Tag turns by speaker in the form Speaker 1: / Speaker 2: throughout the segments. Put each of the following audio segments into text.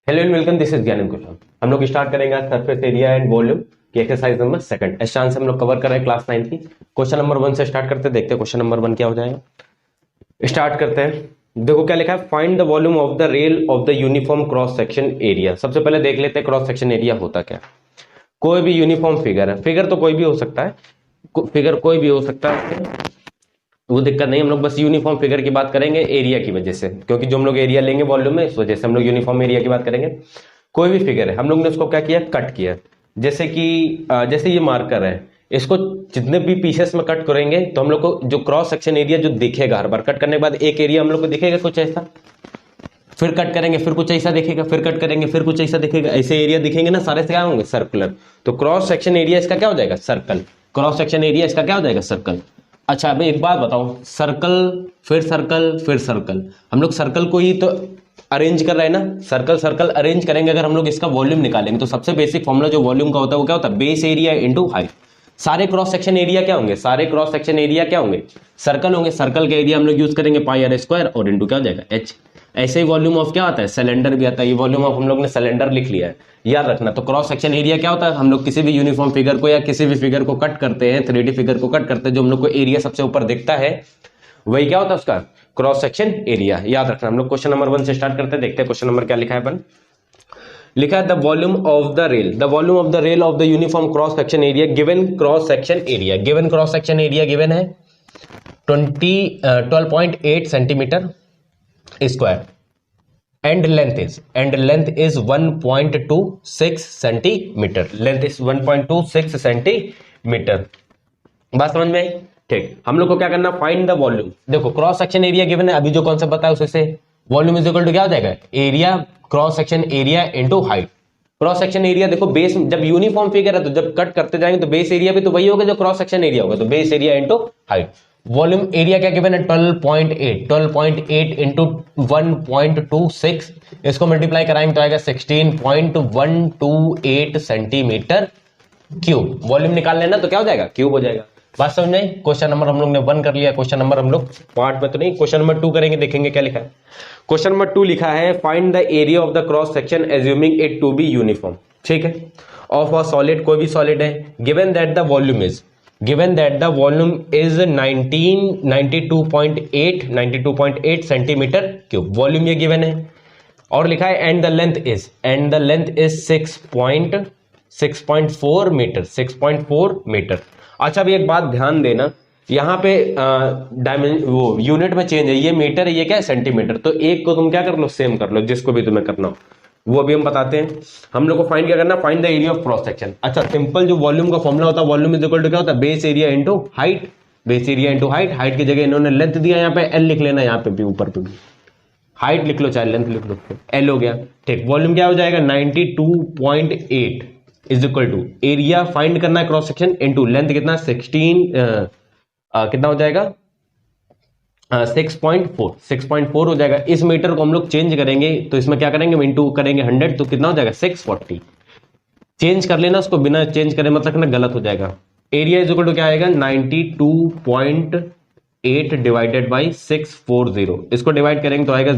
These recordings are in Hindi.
Speaker 1: Hello and welcome, this is ज्ञानम कुशल। हम लोग स्टार्ट करेंगे आज सरफेस एरिया एंड वॉल्यूम की एक्सरसाइज नंबर सेकंड। इस चांस हम लोग कवर कर रहे हैं क्लास 9 की। क्वेश्चन नंबर 1 से स्टार्ट करते हैं, देखते हैं क्वेश्चन नंबर 1 क्या हो जाएगा। स्टार्ट करते हैं। देखो क्या लिखा है, find the volume of the rail of the uniform cross section area. सबसे पहले देख लेते हैं क्रॉस सेक्शन एरिया होता क्या। कोई भी यूनिफॉर्म फिगर है, फिगर तो कोई भी हो सकता है, फिगर कोई भी हो सकता है, वो दिक्कत नहीं। हम लोग बस यूनिफॉर्म फिगर की बात करेंगे एरिया की वजह से, क्योंकि जो हम लोग एरिया लेंगे वॉल्यूम में, इस वजह से हम लोग यूनिफॉर्म एरिया की बात करेंगे। कोई भी फिगर है, हम लोग ने उसको क्या किया, कट किया। जैसे कि जैसे ये मार्कर है, इसको जितने भी पीसेस में कट करेंगे तो हम लोग को जो क्रॉस सेक्शन एरिया जो दिखेगा, हर बार कट करने के बाद एक एरिया हम लोग को दिखेगा कुछ ऐसा, फिर कट करेंगे फिर कुछ ऐसा दिखेगा, फिर कट करेंगे फिर कुछ ऐसा दिखेगा, ऐसे एरिया दिखेंगे ना सारे से क्या होंगे, सर्कुलर। तो क्रॉस सेक्शन एरिया इसका क्या हो जाएगा, सर्कल। क्रॉस सेक्शन एरिया इसका क्या हो जाएगा, सर्कल। अच्छा अभी एक बात बताओ, सर्कल फिर सर्कल फिर सर्कल, हम लोग सर्कल को ही तो अरेंज कर रहे हैं ना, सर्कल सर्कल अरेंज करेंगे। अगर हम लोग इसका वॉल्यूम निकालेंगे तो सबसे बेसिक फॉर्मूला जो वॉल्यूम का होता है वो क्या होता है, बेस एरिया इंटू हाइट। सारे क्रॉस सेक्शन एरिया क्या होंगे, सारे क्रॉस सेक्शन एरिया क्या होंगे, सर्कल होंगे। सर्कल का एरिया हम लोग यूज करेंगे पाई आर स्क्वायर और इंटू क्या हो जाएगा, एच। ऐसे ही वॉल्यूम ऑफ क्या आता है, सिलेंडर भी आता है। ये वॉल्यूम ऑफ हम लोग ने सिलेंडर लिख लिया है, याद रखना। तो क्रॉस सेक्शन एरिया क्या होता है, हम लोग किसी भी यूनिफॉर्म फिगर को या किसी भी फिगर को कट करते हैं, 3D फिगर को कट करते हैं, जो हम लोग को एरिया सबसे ऊपर दिखता है वही क्या होता है उसका, क्रॉस सेक्शन एरिया। याद रखना। हम लोग क्वेश्चन नंबर 1 से स्टार्ट करते हैं, देखते हैं क्वेश्चन नंबर क्या लिखा है अपन। लिखा है the volume of the rail, the volume of the rail of the uniform cross section area given cross section area. Given cross section area given है 12.8 centimetre square and length is 1.26 centimetre. Length is 1.26 centimetre. बात समझ में आई? ठीक। हम लोग को क्या करना, फाइंड द वॉल्यूम। देखो क्रॉस सेक्शन एरिया गिवन है, अभी जो कॉन्सेप्ट बताया उससे वॉल्यूम इज इक्वल टू क्या हो जाएगा, area cross section area into height. Cross section area देखो बेस, जब यूनिफॉर्म फिगर है तो जब कट करते जाएंगे तो बेस एरिया भी तो वही होगा जो क्रॉस सेक्शन एरिया होगा, तो base area into height. Volume area क्या गिवन है, 12.8 इंटू 1.26, इसको मल्टीप्लाई कराएंगे तो आएगा 16.128 सेंटीमीटर क्यूब। वॉल्यूम निकाल लेना तो क्या हो जाएगा, क्यूब हो जाएगा। बात समझ में आई? क्वेश्चन नंबर हम लोग ने 1 कर लिया। क्वेश्चन नंबर हम लोग पार्ट में तो नहीं, क्वेश्चन नंबर 2 करेंगे, देखेंगे क्या लिखा है। क्वेश्चन नंबर 2 लिखा है, find the area of the cross section assuming it to be uniform. ठीक है, ऑफ अ सॉलिड, कोई भी सॉलिड है, given that the volume is 92.8 centimetre cube. Volume ये गिवन है और लिखा है and the length is 6.4 metre, 6.4 metre. अच्छा अभी एक बात ध्यान देना, यहाँ पे वो यूनिट में चेंज है, ये मीटर है, ये क्या है, सेंटीमीटर। तो एक को तुम क्या कर लो, सेम कर लो, जिसको भी तुम्हें करना हो वो अभी हम बताते हैं। हम लोग को फाइंड क्या करना, find the area of cross section. अच्छा सिंपल जो वॉल्यूम का फॉर्मूला होता है, वॉल्यूम इज इक्वल टू क्या होता है, base area into height. Base area into height, height की जगह इन्होंने लेंथ दिया, यहाँ पे एल लिख लेना, यहाँ पे भी ऊपर पे भी हाइट लिख लो चाहे लेंथ लिख लो, एल हो गया। ठीक, वॉल्यूम क्या हो जाएगा, 92.8 is equal to area find करना है क्रॉस सेक्शन इंटू लेंथ कितना, 16 कितना हो जाएगा, 6.4 हो जाएगा। इस मीटर को हम लोग चेंज करेंगे तो इसमें क्या करेंगे, इंटू करेंगे 100 तो कितना हो जाएगा, 640। चेंज कर लेना उसको, बिना चेंज करे मतलब ना गलत हो जाएगा। एरिया इज इक्वल टू क्या आएगा, 92.8 डिवाइडेड बाई 640। इसको डिवाइड करेंगे तो आएगा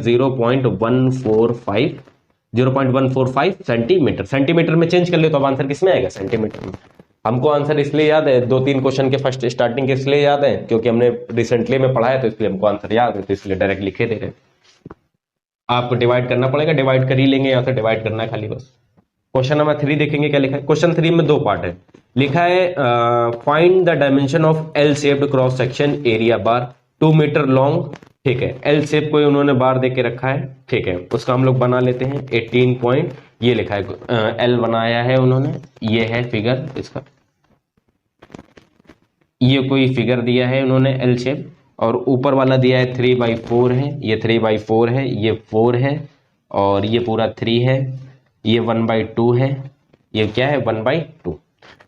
Speaker 1: 0.145 सेंटीमीटर। सेंटीमीटर में चेंज कर ले तो अब आंसर किसमें आएगा, सेंटीमीटर में। हमको आंसर इसलिए याद है, 2-3 क्वेश्चन के फर्स्ट स्टार्टिंग के इसलिए याद है क्योंकि हमने रिसेंटली में पढ़ा है, तो इसलिए हमको आंसर याद है, तो इसलिए डायरेक्ट लिखे दे रहे हैं। आपको डिवाइड करना पड़ेगा, डिवाइड कर ही लेंगे, यहाँ से डिवाइड करना है खाली बस। क्वेश्चन नंबर 3 देखेंगे क्या लिखा है। क्वेश्चन 3 में 2 पार्ट है। लिखा है find the dimension of L shaped cross section area bar 2 metre long. ठीक है, एल शेप को उन्होंने बार दे के रखा है। ठीक है, उसका हम लोग बना लेते हैं 18 पॉइंट, ये लिखा है एल बनाया है उन्होंने, ये है फिगर इसका, ये कोई फिगर दिया है उन्होंने एल शेप, और ऊपर वाला दिया है 3/4 है, ये 3/4 है, ये 4 है, और ये पूरा 3 है, ये 1/2 है, ये क्या है 1/2।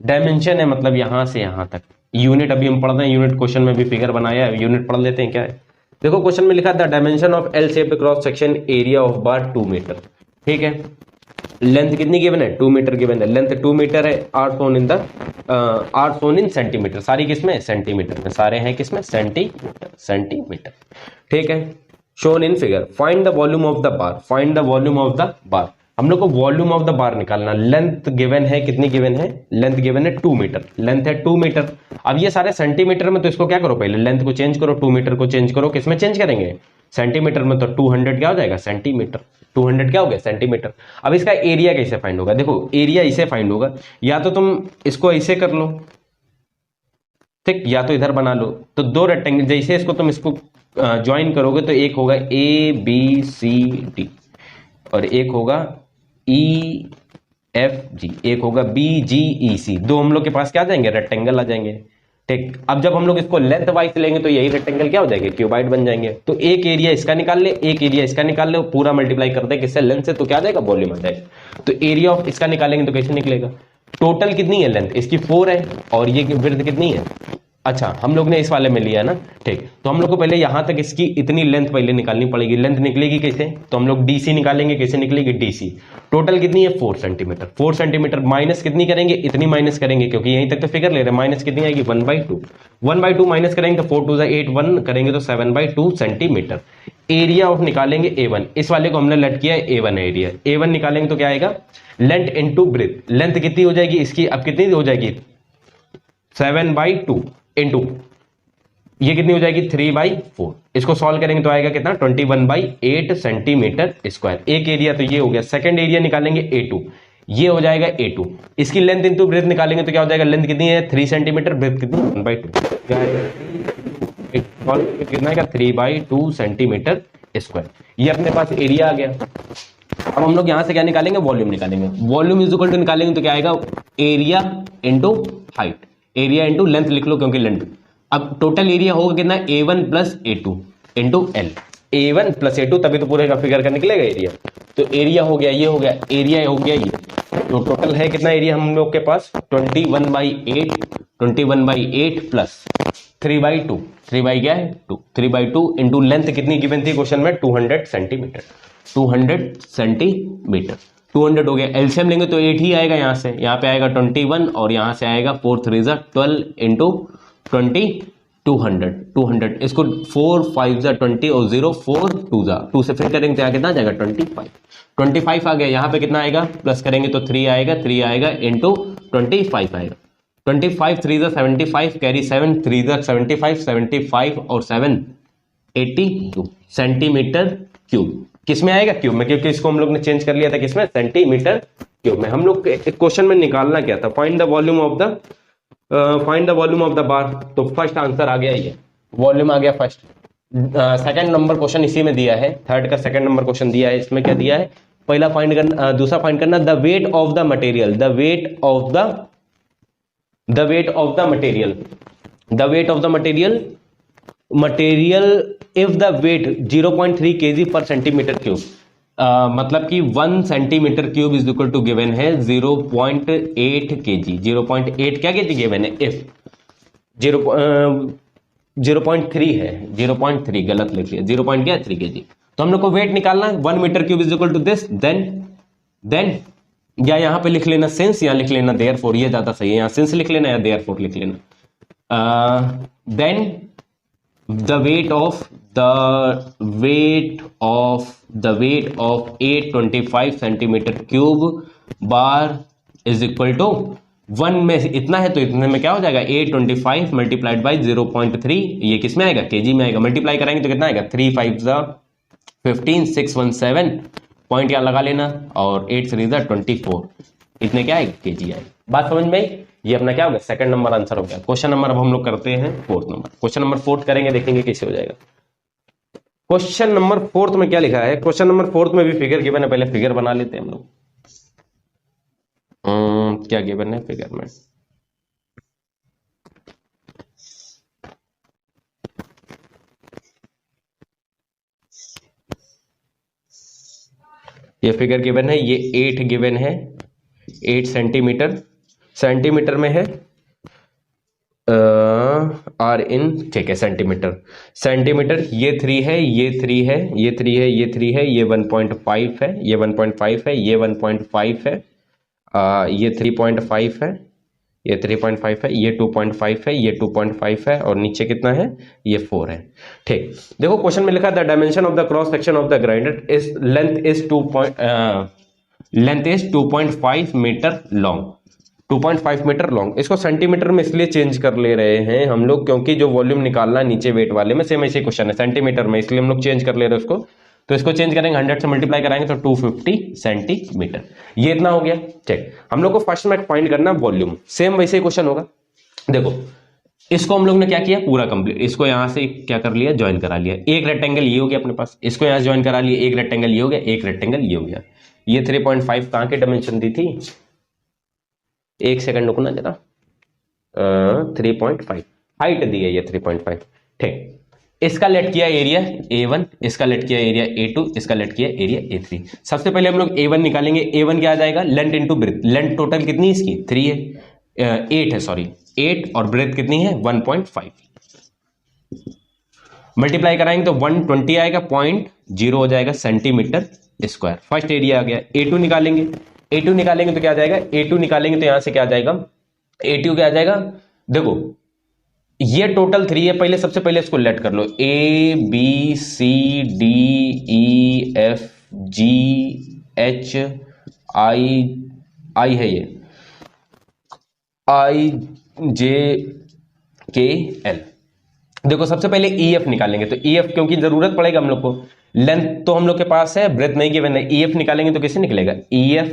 Speaker 1: डायमेंशन है मतलब यहां से यहां तक। यूनिट अभी हम पढ़ रहे हैं, यूनिट क्वेश्चन में भी फिगर बनाया है, यूनिट पढ़ लेते हैं क्या है। देखो क्वेश्चन में लिखा था dimension of L shaped cross section area of bar 2 metre. ठीक है, लेंथ कितनी गिवन है, 2 मीटर गिवन है, लेंथ 2 मीटर है, आर सोन इन सेंटीमीटर। सारी किसमें, सेंटीमीटर में, सारे हैं किसमें, सेंटीमीटर। ठीक है, shown in figure. Find the volume of the bar, find the volume of the bar. हम लोग को वॉल्यूम ऑफ द बार निकालना। लेंथ गिवन है, कितनी गिवन है? लेंथ गिवन है 2 मीटर, लेंथ है 2 मीटर। अब ये सारे सेंटीमीटर में, तो इसको क्या करो, पहले लेंथ को चेंज करो, 2 मीटर को चेंज करो, किसमें चेंज करेंगे? सेंटीमीटर में। तो 200 क्या हो जाएगा? सेंटीमीटर। 200 क्या हो गया? सेंटीमीटर। अब इसका एरिया कैसे फाइंड होगा? देखो एरिया इसे फाइंड होगा, या तो तुम इसको ऐसे कर लो, ठीक, या तो इधर बना लो। तो दो रेक्टेंगल, जैसे इसको तुम इसको ज्वाइन करोगे तो एक होगा ए बी सी डी और एक होगा ई एफ जी, एक होगा बी जी ई सी। दो हम लोग के पास क्या आ जाएंगे? रेक्टेंगल आ जाएंगे, ठीक। अब जब हम लोग इसको लेंथ वाइज लेंगे तो यही रेक्टेंगल क्या हो जाएंगे? क्यूबाइड बन जाएंगे। तो एक एरिया इसका निकाल ले, एक एरिया इसका निकाल ले, पूरा मल्टीप्लाई कर दे किससे? लेंथ से, तो क्या आ जाएगा? वॉल्यूम आ जाएगा। तो एरिया ऑफ इसका निकालेंगे तो कैसे निकलेगा? टोटल कितनी है लेंथ? इसकी 4 है और ये विड्थ कितनी है? अच्छा, हम लोग ने इस वाले में लिया ना, ठीक। तो हम लोग को पहले यहां तक इसकी इतनी लेंथ पहले निकालनी पड़ेगी। लेंथ निकलेगी कैसे? तो हम लोग डीसी निकालेंगे। कैसे निकलेगी? डीसी। टोटल कितनी है? 4 सेंटीमीटर। 4 सेंटीमीटर माइनस कितनी करेंगे? इतनी माइनस करेंगे, क्योंकि यहीं तक तो फिगर ले रहे हैं। माइनस कितनी आएगी? 1/2। 1/2 माइनस करेंगे तो 4 2 8, 1 करेंगे तो 7/2 सेंटीमीटर। एरिया ऑफ निकालेंगे A1। इस वाले को हमने लेट किया है A1 एरिया। A1 निकालेंगे तो क्या आएगा? Length into breath. लेंथ कितनी हो जाएगी इसकी? अब कितनी हो जाएगी? 7/2 इंटू ये कितनी हो जाएगी? 3/4। इसको सॉल्व करेंगे तो आएगा कितना? 21/8 सेंटीमीटर स्क्वायर। एक एरिया तो ये हो गया। सेकंड एरिया निकालेंगे A2, ये हो जाएगा A2। इसकी लेंथ इंटू ब्रेथ निकालेंगे तो क्या हो जाएगा? लेंथ कितनी है? 3 सेंटीमीटर, ब्रेथ कितनी? 1/2। कितना आएगा? 3/2 सेंटीमीटर स्क्वायर। ये अपने पास एरिया आ गया। अब हम लोग यहां से क्या निकालेंगे? वॉल्यूम निकालेंगे। वॉल्यूम इज इक्वल टू निकालेंगे तो क्या आएगा? Area into height. Area into length लिख लो, क्योंकि लेंथ। अब टोटल एरिया होगा कितना? A1 plus A2 into L. A1 plus A2, तभी तो पूरे का फिगर का निकलेगा एरिया। तो एरिया हो गया, ये हो गया, एरिया हो गया ये। तो टोटल है कितना एरिया हम लोग के पास? 21/8। 21/8 प्लस 3/2। 3 बाई क्या है? 2। 3/2 इंटू लेंथ कितनी गिवन थी क्वेश्चन में? 200 सेंटीमीटर। 200 सेंटीमीटर। 200 हो गया। एलसीएम लेंगे तो 8 ही आएगा। यहां से यहां पे आएगा 21 और यहां से आएगा 4 3 12 इंटू 20 200। 200 इसको 4 5 20 और 0 4 2 2 से फिर करेंगे तो कितना आ जाएगा? 25। 25 आ गया। यहां पे कितना आएगा? प्लस करेंगे तो 3 आएगा। 3 आएगा इंटू 25 आएगा। 25 3 75 कैरी 7 3 75 75 और 7 82 सेंटीमीटर क्यूब। किसमें आएगा? क्यूब में, क्योंकि इसको हम लोग ने चेंज कर लिया था किसमें? सेंटीमीटर क्यूब में। हम लोग क्वेश्चन में निकालना क्या था? Find the volume of the bar. तो फर्स्ट आंसर आ गया, ये वॉल्यूम आ गया फर्स्ट। सेकंड नंबर क्वेश्चन इसी में दिया है, थर्ड का सेकंड नंबर क्वेश्चन दिया है। इसमें क्या दिया है? पहला फाइंड करना, दूसरा फाइंड करना the weight of the material. The weight of the material if the weight 0.3 kg पर सेंटीमीटर क्यूब। मतलब कि 1 centimetre cube is equal to given है 0.8 kg। 0.8 क्या kg गिवन है? इफ 0.3 है, 0.3 गलत लिख लिया, 0.3 kg। तो हम लोग को वेट निकालना है। 1 metre cube is equal to this. Then या यहां पे लिख लेना सिंस, या लिख लेना देयरफॉर, ये ज्यादा सही है। यहां सिंस लिख लेना या देयरफॉर लिख लेना। Then the weight of 825 centimetre cube bar is equal to 1 में इतना है तो इतने में क्या हो जाएगा? 825 मल्टीप्लाइड बाई 0.3। ये किस में आएगा? केजी में आएगा। मल्टीप्लाई कराएंगे तो कितना आएगा? 3 5 15 617 पॉइंट यहाँ लगा लेना और 8 3 24। इतने क्या आएगा? केजी आएगा। बात समझ में आई? ये अपना क्या हो गया? सेकंड नंबर आंसर हो गया। क्वेश्चन नंबर अब हम लोग करते हैं फोर्थ नंबर। क्वेश्चन नंबर 4 करेंगे, देखेंगे कैसे हो जाएगा। क्वेश्चन नंबर 4 में क्या लिखा है? क्वेश्चन नंबर 4 में भी फिगर गिवन है। पहले फिगर बना लेते हैं हम लोग। क्या गिवन है फिगर में? ये फिगर गिवन है, ये 8 गिवन है, 8 सेंटीमीटर में है। आर इन, ठीक है, सेंटीमीटर। ये 3 है, ये 3 है, ये 3 है, ये 3 है, ये 1.5 है, ये 1.5 है, ये 1.5 है, ये 3.5 है, ये 3.5 है, ये 2.5 है, ये 2.5 है और नीचे कितना है? ये 4 है। ठीक, देखो क्वेश्चन में लिखा था dimension of the cross section of the grinder is length is length is 2.5 metre long, 2.5 metre long. इसको सेंटीमीटर में इसलिए चेंज कर ले रहे हैं हम लोग क्योंकि जो वॉल्यूम निकालना नीचे वेट वाले में सेम ऐसे क्वेश्चन है सेंटीमीटर में, इसलिए हम लोग चेंज कर ले रहे हैं उसको। तो इसको चेंज करेंगे 100 से मल्टीप्लाई कराएंगे तो 250 सेंटीमीटर, ये इतना हो गया। ठीक, हम लोग को फर्स्ट में फाइंड करना वॉल्यूम, सेम वैसे ही क्वेश्चन होगा। देखो इसको हम लोग ने क्या किया, पूरा कंप्लीट, इसको यहां से क्या कर लिया, ज्वाइन करा लिया। एक रेक्टेंगल ये हो गया अपने पास, इसको यहां ज्वाइन करा लिया, एक रेक्टेंगल ये हो गया, एक रेक्टेंगल ये हो गया। ये 3.5 कहां की डायमेंशन दी थी, एक सेकंड रुकना जरा, 3.5 हाइट दी है ये 3.5। ठीक, इसका लेट किया एरिया A1, इसका लेट किया एरिया A2, इसका लेट किया एरिया A3। सबसे पहले हम लोग A1 निकालेंगे। A1 क्या आ जाएगा, length into breath. Length total कितनी है इसकी, 3 है, 8 है सॉरी, 8, और ब्रेथ कितनी है 1.5। मल्टीप्लाई कराएंगे तो 120 आएगा, 0.0 हो जाएगा सेंटीमीटर स्क्वायर। फर्स्ट एरिया आ गया। A2 निकालेंगे, A2 निकालेंगे तो क्या आ जाएगा, A2 निकालेंगे तो यहां से क्या आ जाएगा, A2 क्या आ जाएगा, देखो ये टोटल 3 है, पहले सबसे पहले इसको लेट कर लो, ABCDEFGHI है ये, IJKL। देखो सबसे पहले EF निकालेंगे तो EF क्योंकि जरूरत पड़ेगा हम लोग को, लेंथ तो हम लोग के पास है, ब्रेथ नहीं गिवन है। EF निकालेंगे तो कैसे निकलेगा, EF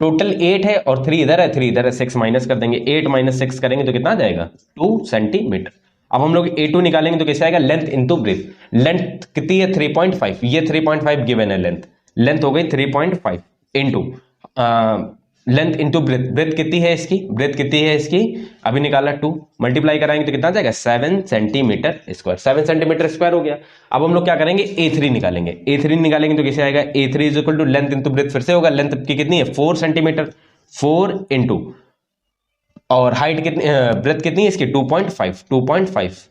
Speaker 1: टोटल 8 है और 3 इधर है, 3 इधर है, 6 माइनस कर देंगे, 8 माइनस 6 करेंगे तो कितना आ जाएगा 2 सेंटीमीटर। अब हम लोग A2 निकालेंगे तो कैसे आएगा, लेंथ इंटू ब्रेथ। लेंथ कितनी है 3.5, ये 3.5 गिवन है लेंथ, लेंथ हो गई 3.5 into length into breadth. Breadth कितनी है इसकी, ब्रेथ कितनी है इसकी, अभी निकाला 2, मल्टीप्लाई कराएंगे तो कितना आ जाएगा 7 सेंटीमीटर स्क्वायर, 7 सेंटीमीटर स्क्वायर हो गया। अब हम लोग क्या करेंगे, A3 निकालेंगे। A3 निकालेंगे तो कैसे आएगा, A3 is equal to length into breadth, फिर से होगा, लेंथ की कितनी है 4 सेंटीमीटर, 4 इंटू, और हाइट कितनी, ब्रेथ कितनी है इसकी 2.5,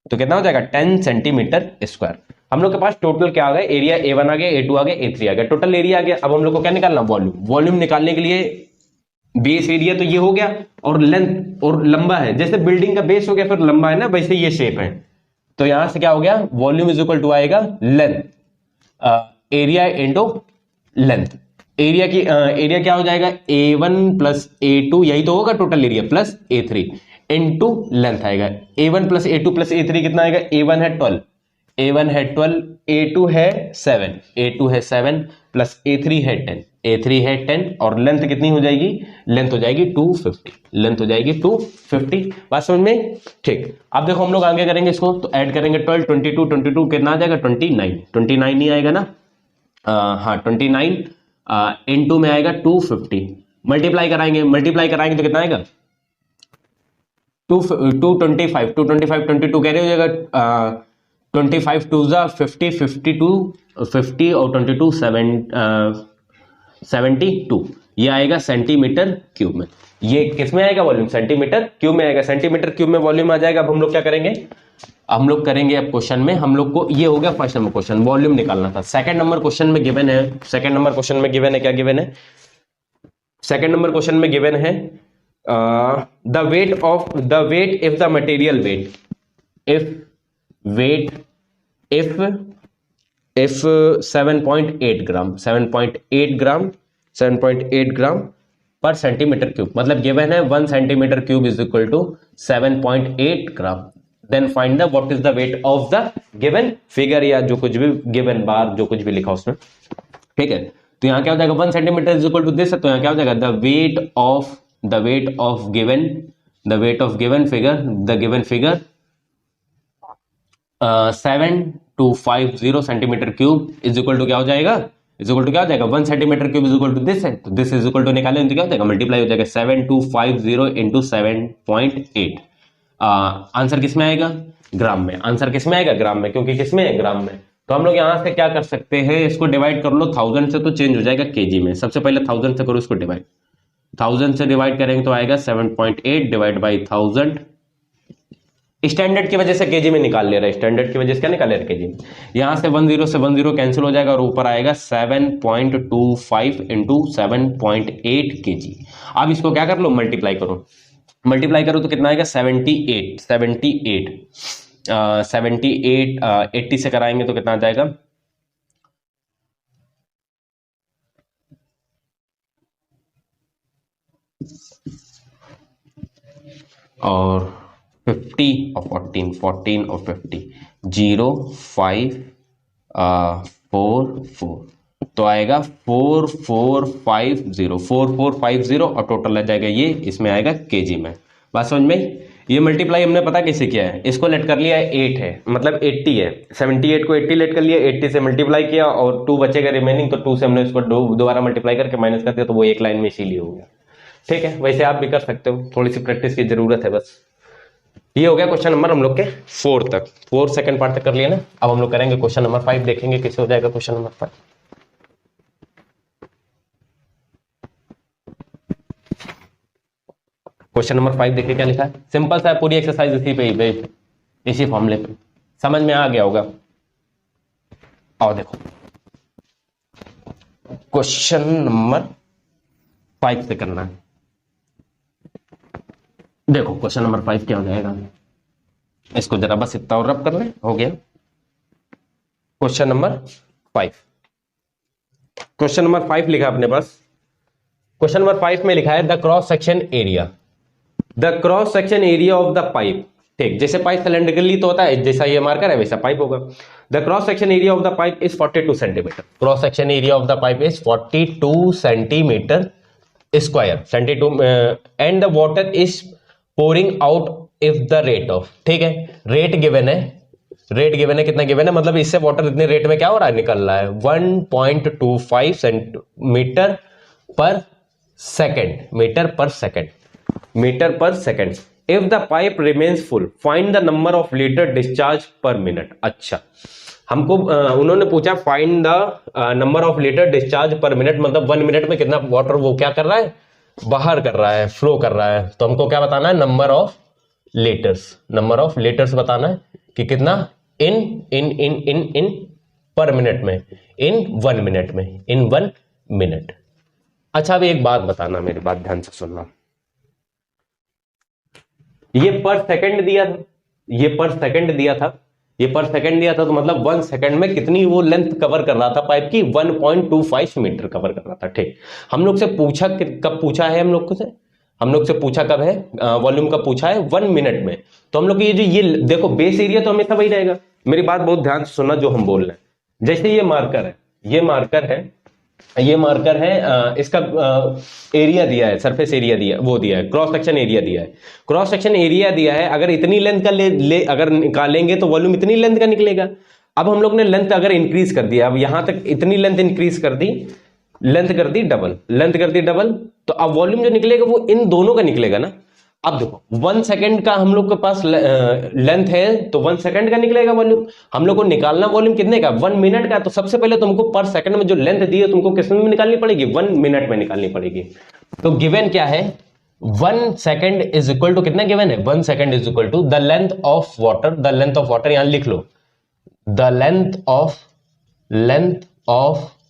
Speaker 1: तो कितना हो जाएगा 10 सेंटीमीटर स्क्वायर। हम लोग के पास टोटल क्या आ गया, एरिया A1 आ गया, A2 आ गया, A3 आ गया, टोटल एरिया आ गया। अब हम लोग को क्या निकालना, वॉल्यूम। वॉल्यूम निकालने के लिए बेस एरिया तो ये हो गया, और लेंथ और लंबा है, जैसे बिल्डिंग का बेस हो गया फिर लंबा है ना, वैसे ये शेप है। तो यहां से क्या हो गया, वॉल्यूम इज इक्वल टू आएगा length, area into length. Area की एरिया क्या हो जाएगा, A1 प्लस A2, यही तो होगा total area, plus A3 into length आएगा। A1 plus A2 plus A3 कितना आएगा, A1 है 12, A1 है 12, A2 है 7, A2 है 7 प्लस A3 है 10, A3 है 10, और लेंथ कितनी हो जाएगी, लेंथ हो जाएगी 250, लेंथ हो जाएगी 250। बात समझ में, ठीक। अब देखो हम लोग आगे करेंगे इसको, तो ऐड करेंगे 12, 22, 22 कितना आ जाएगा 29, 29 नहीं आएगा ना, हाँ 29 इनटू में आएगा 250, मल्टीप्लाई कराएंगे तो कितना आएगा 225, 22 कैरी हो जाएगा, 25 टू जा 50, 52 50 और 22 72, ये आएगा सेंटीमीटर क्यूब में। ये किस में आएगा वॉल्यूम, सेंटीमीटर क्यूब में आएगा, सेंटीमीटर क्यूब में वॉल्यूम आ जाएगा। अब हम लोग क्या करेंगे, हम लोग करेंगे अब क्वेश्चन में, हम लोग को ये हो गया फर्स्ट नंबर क्वेश्चन, वॉल्यूम निकालना था। सेकंड नंबर क्वेश्चन में गिवन है, सेकंड नंबर क्वेश्चन में गिवन है, क्या गिवन है, सेकंड नंबर क्वेश्चन में गिवन है the weight if the material weight if 7.8 gram 7.8 gram पर सेंटीमीटर क्यूब, मतलब गिवन है 1 centimetre cube is equal to 7.8 gram, then find the what is the weight of the given figure, या जो कुछ भी गिवन बार जो कुछ भी लिखा उसमें, ठीक है। तो यहां क्या हो जाएगा 1 centimetre is equal to this, तो यहां क्या हो जाएगा the weight of given figure 7250 centimetre cube is equal to क्या हो जाएगा, 1 centimetre cube is equal to this है, तो दिस इज इक्वल टू निकालें तो क्या हो जाएगा, मल्टीप्लाई हो जाएगा 7250 इंटू 7.8। आंसर किस में आएगा, ग्राम में, आंसर किस में आएगा, ग्राम में, क्योंकि किस में है, ग्राम में। तो हम लोग यहां से क्या कर सकते हैं, इसको डिवाइड कर लो 1000 से, तो चेंज हो जाएगा केजी में। सबसे पहले 1000 से करो इसको डिवाइड, 1000 से डिवाइड करेंगे तो आएगा 7.8 डिवाइड बाई 1000। स्टैंडर्ड की वजह से केजी में निकाल ले रहा है, स्टैंडर्ड की वजह से क्या निकाल ले रहा है केजी में। यहां से 10 से 10 कैंसिल हो जाएगा और ऊपर आएगा 7.25 इंटू 7.8 केजी। अब इसको क्या कर लो, मल्टीप्लाई करो तो कितना आएगा 78 80 से कराएंगे तो कितना आ जाएगा और 50 और 14 और 50, 0 5 4 4, तो आएगा 4450 और टोटल आ जाएगा ये, इसमें आएगा केजी में। बात समझ में? ये मल्टीप्लाई हमने पता कैसे किया है, इसको लेट कर लिया है 8 है, मतलब 80 है, 78 को 80 लेट कर लिया, 80 से मल्टीप्लाई किया और 2 बचेगा रिमेनिंग, तो 2 से हमने इसको दोबारा मल्टीप्लाई करके माइनस कर दिया, तो वो एक लाइन में इसीलिए हो गया। ठीक है, वैसे आप भी कर सकते हो, थोड़ी सी प्रैक्टिस की जरूरत है बस। ये हो गया क्वेश्चन नंबर हम लोग के 4 तक, 4 सेकंड पार्ट तक कर लिया ना। अब हम लोग करेंगे क्वेश्चन नंबर 5, देखेंगे कैसे हो जाएगा क्वेश्चन नंबर 5। क्वेश्चन नंबर 5 देखिए क्या लिखा है, सिंपल सा है, पूरी एक्सरसाइज इसी पे ही, इसी फॉर्मूले पे, समझ में आ गया होगा। और देखो क्वेश्चन नंबर 5 से करना है। देखो क्वेश्चन नंबर 5 क्या हो जाएगा, इसको जरा बस इतना और रब कर ले, हो गया क्वेश्चन नंबर 5। क्वेश्चन नंबर 5 लिखा अपने पास। क्वेश्चन नंबर 5 में लिखा है the cross section area, the cross section area of the pipe. ठीक, जैसे पाइप सिलेंड्रिकली तो होता है, जैसा ये मार्कर है वैसा पाइप होगा। The cross section area of the pipe is 42 centimetre, cross section area of the pipe is 42 centimetre square, 72, and the water is pouring out if the rate of, ठीक है, रेट गिवन है, रेट गिवन है, कितना गिवन है, मतलब इससे वाटर इतने रेट में क्या हो रहा है, निकल रहा है 1.25 सेंटीमीटर पर सेकेंड, मीटर पर सेकेंड, मीटर पर second. If the pipe remains full find the number of litre discharge पर मिनट। अच्छा, हमको उन्होंने पूछा find the number of litre discharge पर मिनट, मतलब 1 मिनट में कितना वाटर वो क्या कर रहा है, बाहर कर रहा है, फ्लो कर रहा है। तो हमको क्या बताना है, number of litres, number of litres बताना है कि कितना इन इन इन इन इन पर मिनट में, इन 1 मिनट में, इन 1 मिनट। अच्छा, अभी एक बात बताना, मेरी बात ध्यान से सुनना, ये पर सेकंड दिया था, ये पर सेकंड दिया था, ये पर सेकंड दिया था, तो मतलब 1 सेकंड में कितनी वो लेंथ कवर कर रहा था पाइप की, 1.25 मीटर कवर कर रहा था। ठीक, हम लोग से पूछा, कब पूछा है, हम लोग से पूछा कब है, वॉल्यूम का पूछा है 1 मिनट में। तो हम लोग ये जो, ये देखो बेस एरिया तो हमेशा वही रहेगा, मेरी बात बहुत ध्यान से सुनना जो हम बोल रहे हैं। जैसे ये मार्कर है, ये मार्कर है, ये मार्कर है, इसका एरिया दिया है, सरफेस एरिया दिया, वो दिया है, क्रॉस सेक्शन एरिया दिया है, क्रॉस सेक्शन एरिया दिया है। अगर इतनी लेंथ का अगर निकालेंगे तो वॉल्यूम इतनी लेंथ का निकलेगा। अब हम लोग ने लेंथ अगर इंक्रीज कर दिया, अब यहां तक इतनी लेंथ इंक्रीज कर दी, लेंथ कर दी डबल, लेंथ कर दी डबल, तो अब वॉल्यूम जो निकलेगा वो इन दोनों का निकलेगा ना। अब देखो 1 सेकंड का हम लोग के पास लेंथ है, तो 1 सेकंड का निकलेगा वॉल्यूम। हम लोग को निकालना वॉल्यूम कितने का, 1 मिनट का। तो सबसे पहले तुमको पर सेकंड में जो लेंथ दी है तुमको किस में निकालनी पड़ेगी, 1 मिनट में निकालनी पड़ेगी। तो गिवन क्या है, 1 सेकंड इज इक्वल टू कितना गिवन है, 1 second is equal to the length of water, the length of water यहां लिख लो, the length of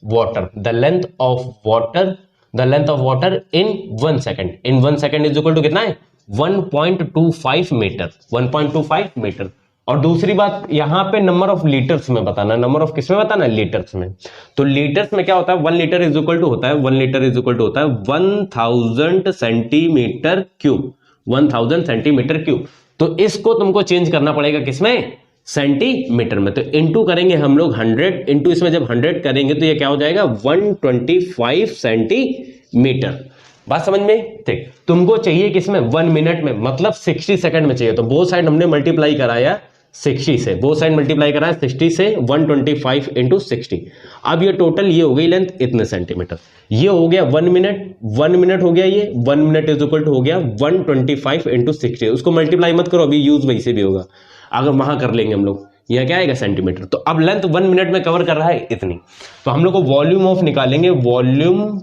Speaker 1: water, the length of water, the length of water in 1 second, in 1 second is equal to कितना है, 1.25 मीटर, 1.25 मीटर। और दूसरी बात यहां पे नंबर ऑफ लीटर्स में बताना, नंबर ऑफ किस में बताना, लीटर्स में। तो लीटर्स में क्या होता है, 1 लीटर इज इक्वल टू होता है, 1 लीटर इज इक्वल टू होता है 1000 सेंटीमीटर क्यूब, 1000 सेंटीमीटर क्यूब। तो इसको तुमको चेंज करना पड़ेगा किसमें, सेंटीमीटर में। तो इनटू करेंगे हम लोग 100, इनटू इसमें जब 100 करेंगे तो ये क्या हो जाएगा, 125 सेंटीमीटर। बात समझ में? ठीक, तुमको चाहिए किसमें, 1 मिनट में, मतलब 60 सेकंड में चाहिए। तो बोथ साइड हमने मल्टीप्लाई कराया 60 से, बोथ साइड मल्टीप्लाई कराया 60 से, 125 इंटू 60। अब ये टोटल ये हो गई लेंथ इतने सेंटीमीटर, ये हो गया 1 मिनट, 1 मिनट हो गया, ये 1 मिनट इज इक्वल टू हो गया 125 इंटू 60। उसको मल्टीप्लाई मत करो, अभी यूज वैसे भी होगा, अगर वहां कर लेंगे हम लोग, यह क्या आएगा, सेंटीमीटर। तो अब लेंथ 1 मिनट में कवर कर रहा है इतनी। तो हम लोग को वॉल्यूम ऑफ निकालेंगे, volume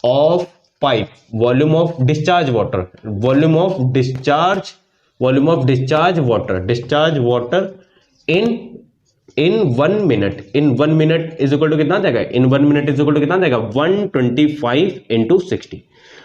Speaker 1: of pipe, volume of discharge water, volume of discharge, volume of discharge water, discharge water in 1 minute, in 1 minute is equal to कितना जाएगा, in 1 minute is equal to कितना जाएगा, 125 इंटू 60,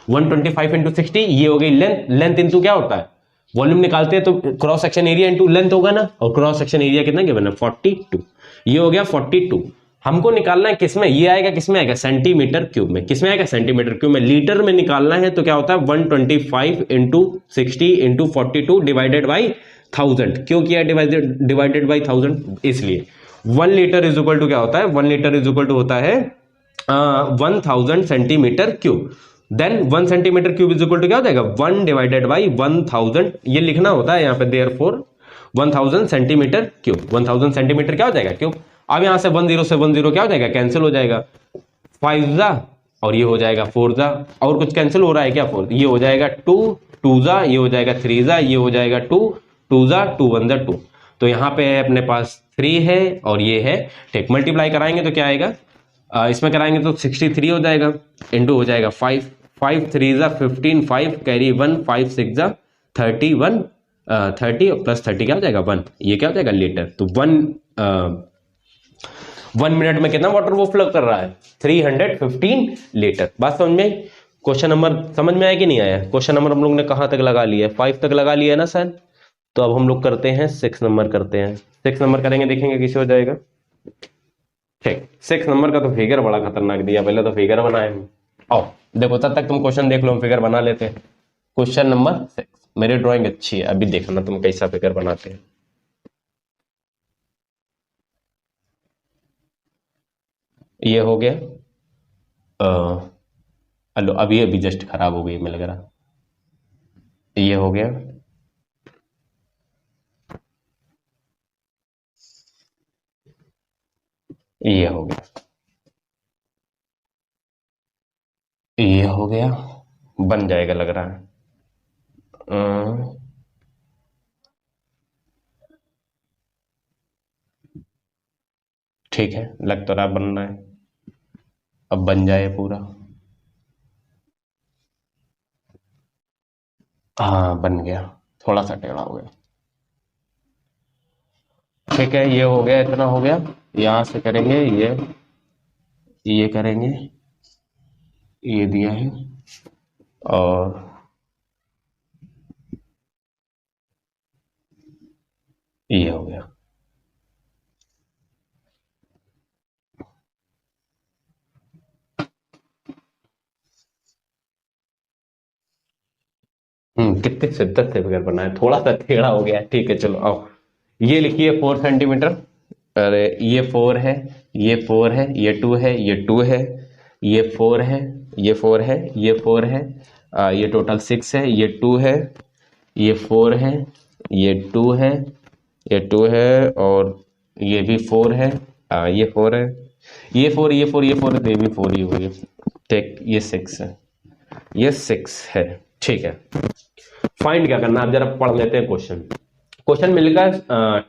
Speaker 1: 125 इंटू 60। ये हो गई लेंथ, लेंथ इंटू क्या होता है, वॉल्यूम निकालते हैं तो cross section area into length होगा ना, और क्रॉस सेक्शन एरिया कितना गिवन है, 42। ये हो गया 42, हमको निकालना है किसमें, ये आएगा किसमें आएगा, सेंटीमीटर क्यूब में। किसमें आएगा, सेंटीमीटर क्यूब में। लीटर में निकालना है तो क्या होता है 125 इंटू 60 इंटू 42 डिवाइडेड बाई 1000। क्यों किया डिवाइडेड बाई 1000, इसलिए 1 लीटर इज इक्वल टू क्या होता है, 1 लीटर इज इक्वल टू होता है 1000 centimetre cube. Then 1 centimetre cube is equal to क्या हो जाएगा, 1 डिवाइडेड बाई 1000, ये लिखना होता है यहाँ पे, देयरफॉर 1000 सेंटीमीटर क्यूब। 1000 सेंटीमीटर क्या हो जाएगा क्यूब। अब यहां से 10 से 10 क्या हो जाएगा, कैंसिल हो जाएगा, 5 जा और ये हो जाएगा 4 जा, और कुछ कैंसिल हो रहा है क्या, 4, ये हो जाएगा 2 2 जा, ये हो जाएगा 3 जा, ये हो जाएगा 2 2 जा, 2 1 जा 2। तो यहाँ पे है अपने पास 3 है और ये है, ठीक। मल्टीप्लाई कराएंगे तो क्या आएगा, इसमें कराएंगे तो 63 हो जाएगा, इंटू हो जाएगा 5 5 3 जा 15, 5 कैरी 1, 5 6 जा 31, 30 प्लस 30 क्या हो जाएगा 1, ये क्या हो जाएगा लीटर। तो 1 मिनट में कितना वाटर वो फ्लो कर रहा है, 315 लीटर। बात समझ में। क्वेश्चन नंबर समझ में आया कि नहीं आया। क्वेश्चन नंबर हम लोग ने कहां तक लगा लिया है, 5 तक लगा लिया है ना सर। तो अब हम लोग करते हैं 6 नंबर करते हैं। 6 नंबर करेंगे, देखेंगे किसे हो जाएगा, ठीक। 6 नंबर का तो फिगर बड़ा खतरनाक दिया, पहले तो फिगर बनाए हम। आओ देखो, तब तक तुम क्वेश्चन देख लो, हम फिगर बना लेते हैं। क्वेश्चन नंबर 6, मेरी ड्राइंग अच्छी है, अभी देखना तुम कैसा फिगर बनाते हैं। ये हो गया, हेलो, अभी जस्ट खराब हो गई मैं लग रहा। ये हो गया, ये हो गया, ये हो गया, बन जाएगा लग रहा है। ठीक है, लग तो रहा बनना है, अब बन जाए पूरा। हाँ बन गया, थोड़ा सा टेढ़ा हो गया, ठीक है। ये हो गया, इतना हो गया। यहां से करेंगे ये करेंगे, ये दिया है, और ये हो गया। कितने शिद्दत से फिगर बनाया, थोड़ा सा टेढ़ा हो गया, ठीक है। चलो आओ, ये लिखिए 4 सेंटीमीटर। अरे ये 4 है, ये 4 है, ये 2 है, ये 2 है, ये 4 है, ये 4 है, ये 4 है, ये टोटल 6 है, ये 2 है, ये 4 है, ये 2 है, ये 2 है, और ये भी 4 है, ये 4 है, ये 4, ये 4, ये 4 है, तो ये भी 4 ही हो गया, ठीक। ये 6 है, ये 6 है, ठीक है। फाइंड क्या करना, आप जरा पढ़ लेते हैं क्वेश्चन। क्वेश्चन मिलेगा,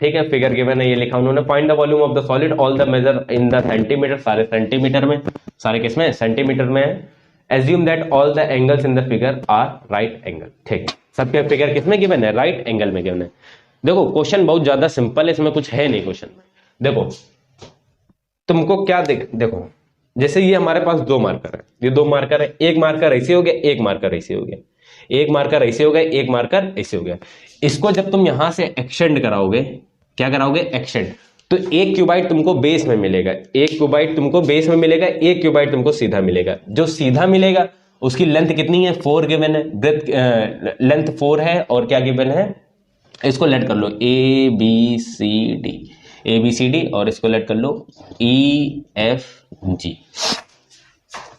Speaker 1: ठीक है, फिगर गिवन है, ये लिखा उन्होंने, find the volume of the solid, all the measure in the centimetre, सारे सेंटीमीटर में, सारे किसमें, सेंटीमीटर में है। Assume that all the angles in the figure are right angle, ठीक। सबके फिगर किसमें गिवन है, राइट एंगल में गिवन है। देखो क्वेश्चन बहुत ज्यादा सिंपल है, इसमें कुछ है नहीं क्वेश्चन में। देखो तुमको क्या देखो, जैसे ये हमारे पास 2 मार्कर है, ये 2 मार्कर है, एक मार्कर ऐसे हो गया, एक मार्कर ऐसे हो गया, एक मार्कर ऐसे हो गया, एक मार्कर ऐसे हो गया। इसको जब तुम यहां से एक्सटेंड कराओगे, क्या कराओगे, एक्सटेंड, तो एक क्यूबाइट तुमको बेस में मिलेगा, एक क्यूबाइट तुमको बेस में मिलेगा, एक क्यूबाइट तुमको सीधा मिलेगा। जो सीधा मिलेगा उसकी लेंथ कितनी है, 4 गिवन है, ब्रेथ लेंथ 4 है, और क्या गिवन है, इसको लेट कर लो ए बी सी डी, और इसको लेट कर लो ई एफ जी।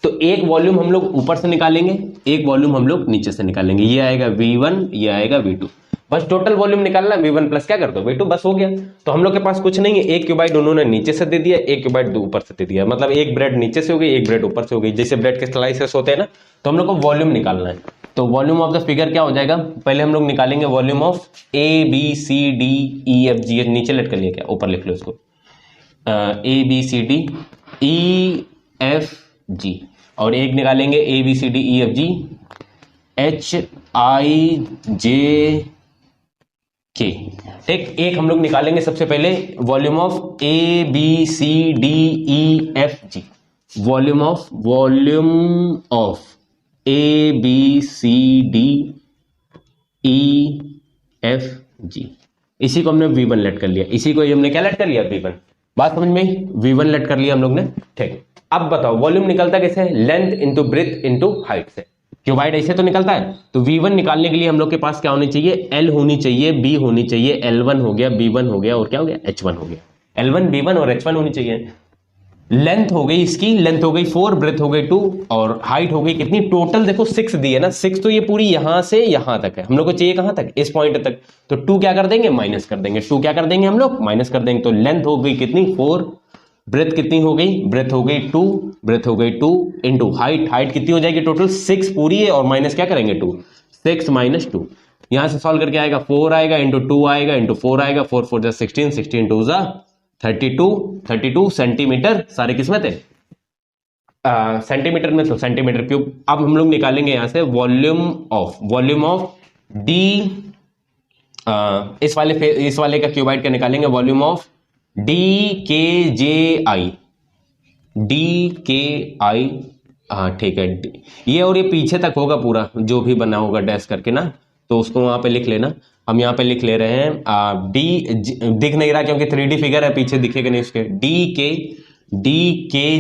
Speaker 1: तो एक वॉल्यूम हम लोग ऊपर से निकालेंगे, एक वॉल्यूम हम लोग नीचे से निकालेंगे। ये आएगा V1, ये आएगा V2, बस टोटल वॉल्यूम निकालना है, V1 प्लस क्या कर दो V2, बस हो गया। तो हम लोग के पास कुछ नहीं है, एक क्यूबाइट उन्होंने नीचे से दे दिया, एक क्यूबाइट ऊपर से दे दिया, मतलब एक ब्रेड नीचे से हो गई, एक ब्रेड ऊपर से हो गई, जैसे ब्रेड के स्लाइसेस होते हैं ना। तो हम लोग को वॉल्यूम निकालना है, तो वॉल्यूम ऑफ द फिगर क्या हो जाएगा, पहले हम लोग निकालेंगे volume of A B C D E F G, नीचे लेट कर लिया क्या, ऊपर लिख लो इसको, A B C D E F G, और एक निकालेंगे A B C D E F G H I J K, ठीक। एक हम लोग निकालेंगे सबसे पहले volume of A B C D E F G, volume of A B C D E F G, इसी को हमने V1 लेट कर लिया, इसी को हमने क्या लेट कर लिया, V1। बात समझ में? V1 लेट कर लिया हम लोग ने, ठीक। अब बताओ वॉल्यूम निकलता कैसे? Length into breath into height से। क्यूबाइड ऐसे तो निकलता है। तो V1 निकालने के लिए हम लोग के पास क्या होनी चाहिए? L होनी चाहिए, B होनी चाहिए, L1 हो गया, B1 हो गया और क्या हो गया? H1 हो गया। L1 B1 और H1 होनी चाहिए। लेंथ हो गई इसकी, लेंथ हो गई 4, ब्रेथ हो गई 2 और हाइट हो गई कितनी? टोटल देखो 6 दी है ना, 6 तो ये पूरी यहां से यहां तक है, हम लोग को चाहिए कहां तक? इस पॉइंट तक। तो 2 क्या कर देंगे? माइनस कर देंगे। 2 क्या कर देंगे हम लोग? माइनस कर देंगे। तो लेंथ हो गई कितनी? 4, ब्रेथ कितनी हो गई? ब्रेथ हो गई 2, ब्रेथ हो गई 2 इंटू हाइट, हाइट कितनी हो जाएगी? टोटल 6 पूरी है और माइनस क्या करेंगे? 2, 6 माइनस 2। यहां से सॉल्व करके आएगा 4 आएगा इंटू 2 आएगा इंटू 4 आएगा, 4 4 जा 16, 16 2 जा 32, 32 सेंटीमीटर, सारे किसमें थे? सेंटीमीटर में, तो सेंटीमीटर क्यूब। अब हम लोग निकालेंगे यहां से वॉल्यूम ऑफ डी, इस वाले का क्यूबाइड का निकालेंगे, वॉल्यूम ऑफ डी के जे आई, डी के आई, हाँ ठीक है। ये और ये पीछे तक होगा पूरा जो भी बना होगा डैश करके ना, तो उसको वहां पे लिख लेना। हम यहाँ पे लिख ले रहे हैं डी, दिख नहीं रहा क्योंकि 3D फिगर है, पीछे दिखेगा नहीं उसके। डी के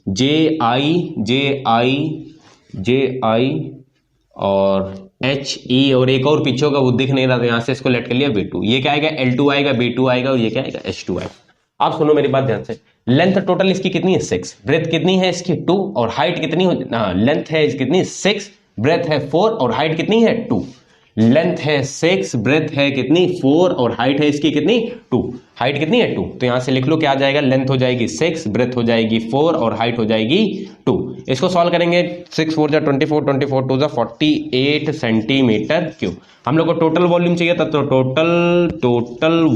Speaker 1: जे आई और एच ई और एक और पीछे होगा वो दिख नहीं रहा था, यहां से इसको लेट कर लिया V2। ये क्या आएगा? L2 आएगा, B2 आएगा और ये क्या आएगा? H2 आएगा। आप सुनो मेरी बात ध्यान से। लेंथ टोटल इसकी कितनी है? 6, ब्रेथ कितनी है इसकी? 2 और हाइट कितनी हो? लेंथ है कितनी? 6, ब्रेथ है 4 और हाइट कितनी है? 2। लेंथ है 6, ब्रेथ है कितनी? 4 और हाइट है इसकी कितनी? 2। हाइट कितनी है? 2। तो यहां से लिख लो क्या आ जाएगा? लेंथ हो जाएगी 6, ब्रेथ हो जाएगी 4 और हाइट हो जाएगी 2। इसको सॉल्व करेंगे, 6 4 जा 24, 24 2 जा 48 सेंटीमीटर क्यूब। हम लोग को टोटल वॉल्यूम चाहिए था, तो total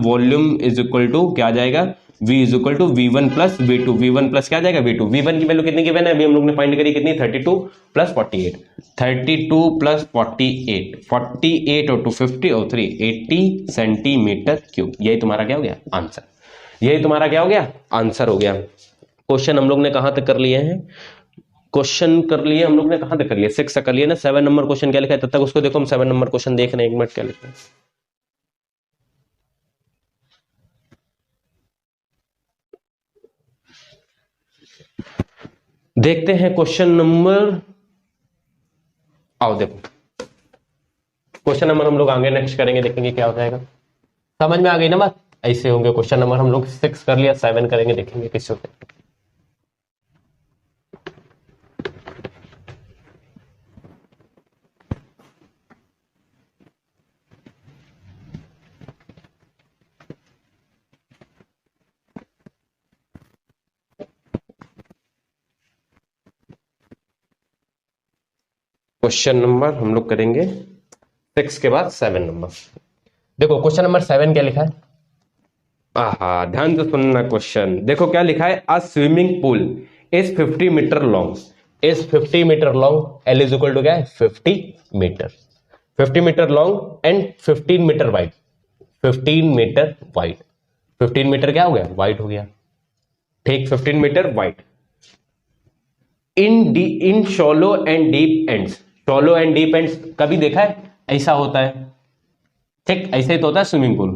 Speaker 1: volume is equal to क्या आ जाएगा? V is equal to V1 plus V2। V1 plus क्या आ जाएगा? V2। V1 की वैल्यू कितनी गिवन है? अभी हम लोग ने फाइंड करी कितनी? 32 प्लस 48, 32 प्लस 48, 48 और 2 50 और 3 80 सेंटीमीटर क्यूब। यही तुम्हारा क्या हो गया? आंसर। यही तुम्हारा क्या हो गया? आंसर हो गया। क्वेश्चन हम लोग ने कहां तक कर लिए हैं? क्वेश्चन कर लिए हम लोग ने कहां तक कर लिया? 6 तक कर लिया ना। 7 नंबर क्वेश्चन क्या लिखा है? तब तक उसको देखो, हम 7 नंबर क्वेश्चन देख रहे हैं। 1 मिनट, क्या लिखा है देखते हैं। क्वेश्चन नंबर, आओ देखो, क्वेश्चन नंबर हम लोग आगे नेक्स्ट करेंगे, देखेंगे क्या हो जाएगा। समझ में आ गई ना बात? ऐसे होंगे क्वेश्चन नंबर। हम लोग 6 कर लिया, 7 करेंगे, देखेंगे किससे होते हैं। क्वेश्चन नंबर हम लोग करेंगे 6 के बाद 7 नंबर। देखो क्वेश्चन नंबर 7 क्या लिखा है? आहा, ध्यान से सुनना क्वेश्चन। देखो क्या लिखा है? A swimming pool is 50 metre long, is 50 metre long, L is equal to क्या है? 50 metre, 50 metre long and 15 metre wide, 15 metre wide. 15 metre क्या हो गया? वाइड हो गया, ठीक। 15 metre wide in shallow end deep ends. Shallow end deep ends कभी देखा है? ऐसा होता है, ठीक। ऐसे ही तो होता है स्विमिंग पूल,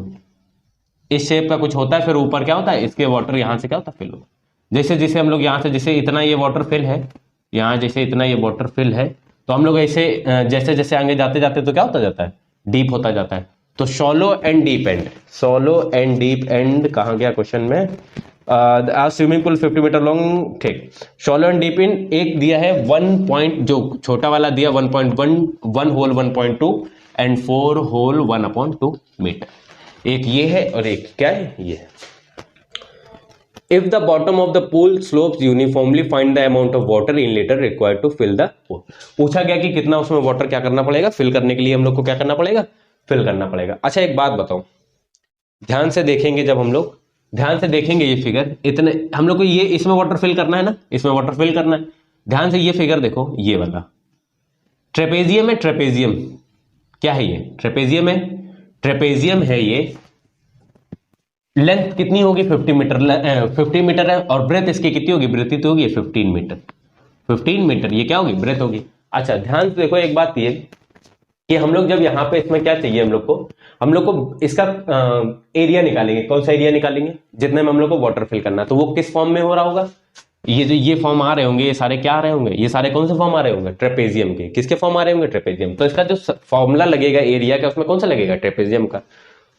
Speaker 1: इस शेप का कुछ होता है, फिर ऊपर क्या होता है? इसके वाटर यहां से क्या होता है? फिल होता है। जैसे जैसे हम लोग यहां से, जैसे इतना ये वाटर फिल है, यहां जैसे इतना ये वाटर फिल है, तो हम लोग ऐसे जैसे जैसे आगे जाते जाते तो क्या होता जाता है? डीप होता जाता है। तो shallow end deep and, shallow end deep and कहां गया क्वेश्चन में? स्विमिंग पूल 50 मीटर लॉन्ग, ठीक। शॉलो एंड डीप एंड एक दिया है 1 पॉइंट, जो छोटा वाला दिया 1.1, 1 होल 1.2 एंड 4 होल 1/2 मीटर। एक ये है और एक क्या है? ये है। If the bottom of the pool slopes uniformly, find the amount of water in litre required to fill the pool. पूछा गया कि कितना उसमें वाटर क्या करना पड़ेगा? फिल करने के लिए हम लोग को क्या करना पड़ेगा? फिल करना पड़ेगा। अच्छा एक बात बताओ, ध्यान से देखेंगे, जब हम लोग ध्यान से देखेंगे ये फिगर, इतने हम लोग को ये इसमें वाटर फिल करना है ना, इसमें वाटर फिल करना है। ध्यान से ये फिगर देखो, ये वाला ट्रेपेजियम है। ट्रेपेजियम क्या है? ये ट्रेपेजियम है, ट्रेपेजियम है ये। लेंथ कितनी होगी? 50 मीटर, 50 मीटर है, और ब्रेथ इसकी कितनी होगी? ब्रेथ तो होगी 15 मीटर, 15 मीटर। ये क्या होगी? ब्रेथ होगी। अच्छा ध्यान से देखो एक बात, ये कि हम लोग जब यहाँ पे इसमें क्या चाहिए हम लोग को इसका एरिया निकालेंगे। कौन सा एरिया निकालेंगे? जितने में हम लोग को वाटर फिल करना है। तो वो किस फॉर्म में हो रहा होगा? ये जो ये फॉर्म आ रहे होंगे, ये सारे क्या आ रहे होंगे? ये सारे कौन से फॉर्म आ रहे होंगे? ट्रेपेजियम के। किसके फॉर्म आ रहे होंगे? ट्रेपेजियम। तो इसका जो फॉर्मूला लगेगा एरिया का, उसमें कौन सा लगेगा? ट्रेपेजियम का।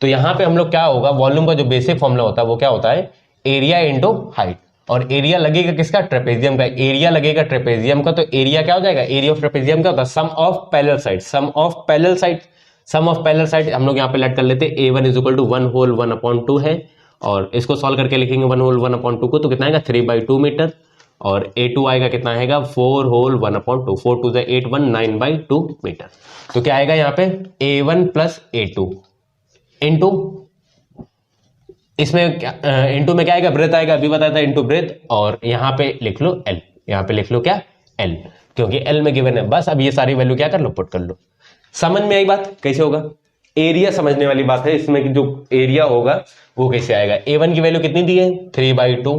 Speaker 1: तो यहाँ पे हम लोग क्या होगा, वॉल्यूम का जो बेसिक फॉर्मूला होता है वो क्या होता है? Area into height. और एरिया लगेगा किसका? ट्रेपेजियम का। एरिया लगेगा ट्रेपेजियम का, तो एरिया क्या हो जाएगा? एरिया ऑफ ट्रेपेजियम क्या होता है? Sum of parallel side. Sum of parallel side, sum of parallel side हम लोग यहाँ पे लेट कर लेते हैं। A1 is equal to 1 whole 1/2 है, और इसको सॉल्व करके लिखेंगे 1 होल 1/2 को, तो कितना आएगा? 3/2 मीटर। और A2 आएगा कितना आएगा? 4 होल 1/2, 4 2 8 1 9/2 मीटर। तो क्या आएगा यहाँ पे? A1 प्लस A2 इंटू, इसमें इंटू में क्या आएगा? ब्रेथ आएगा, अभी बताया था, इंटू ब्रेथ। और यहाँ पे लिख लो L, यहाँ पे लिख लो क्या? L, क्योंकि L में गिवन है। बस अब ये सारी वैल्यू क्या कर लो? पुट कर लो। समझ में आई बात? कैसे होगा? एरिया समझने वाली बात है इसमें, कि जो एरिया होगा वो कैसे आएगा। A1 की वैल्यू कितनी दी है? 3/2।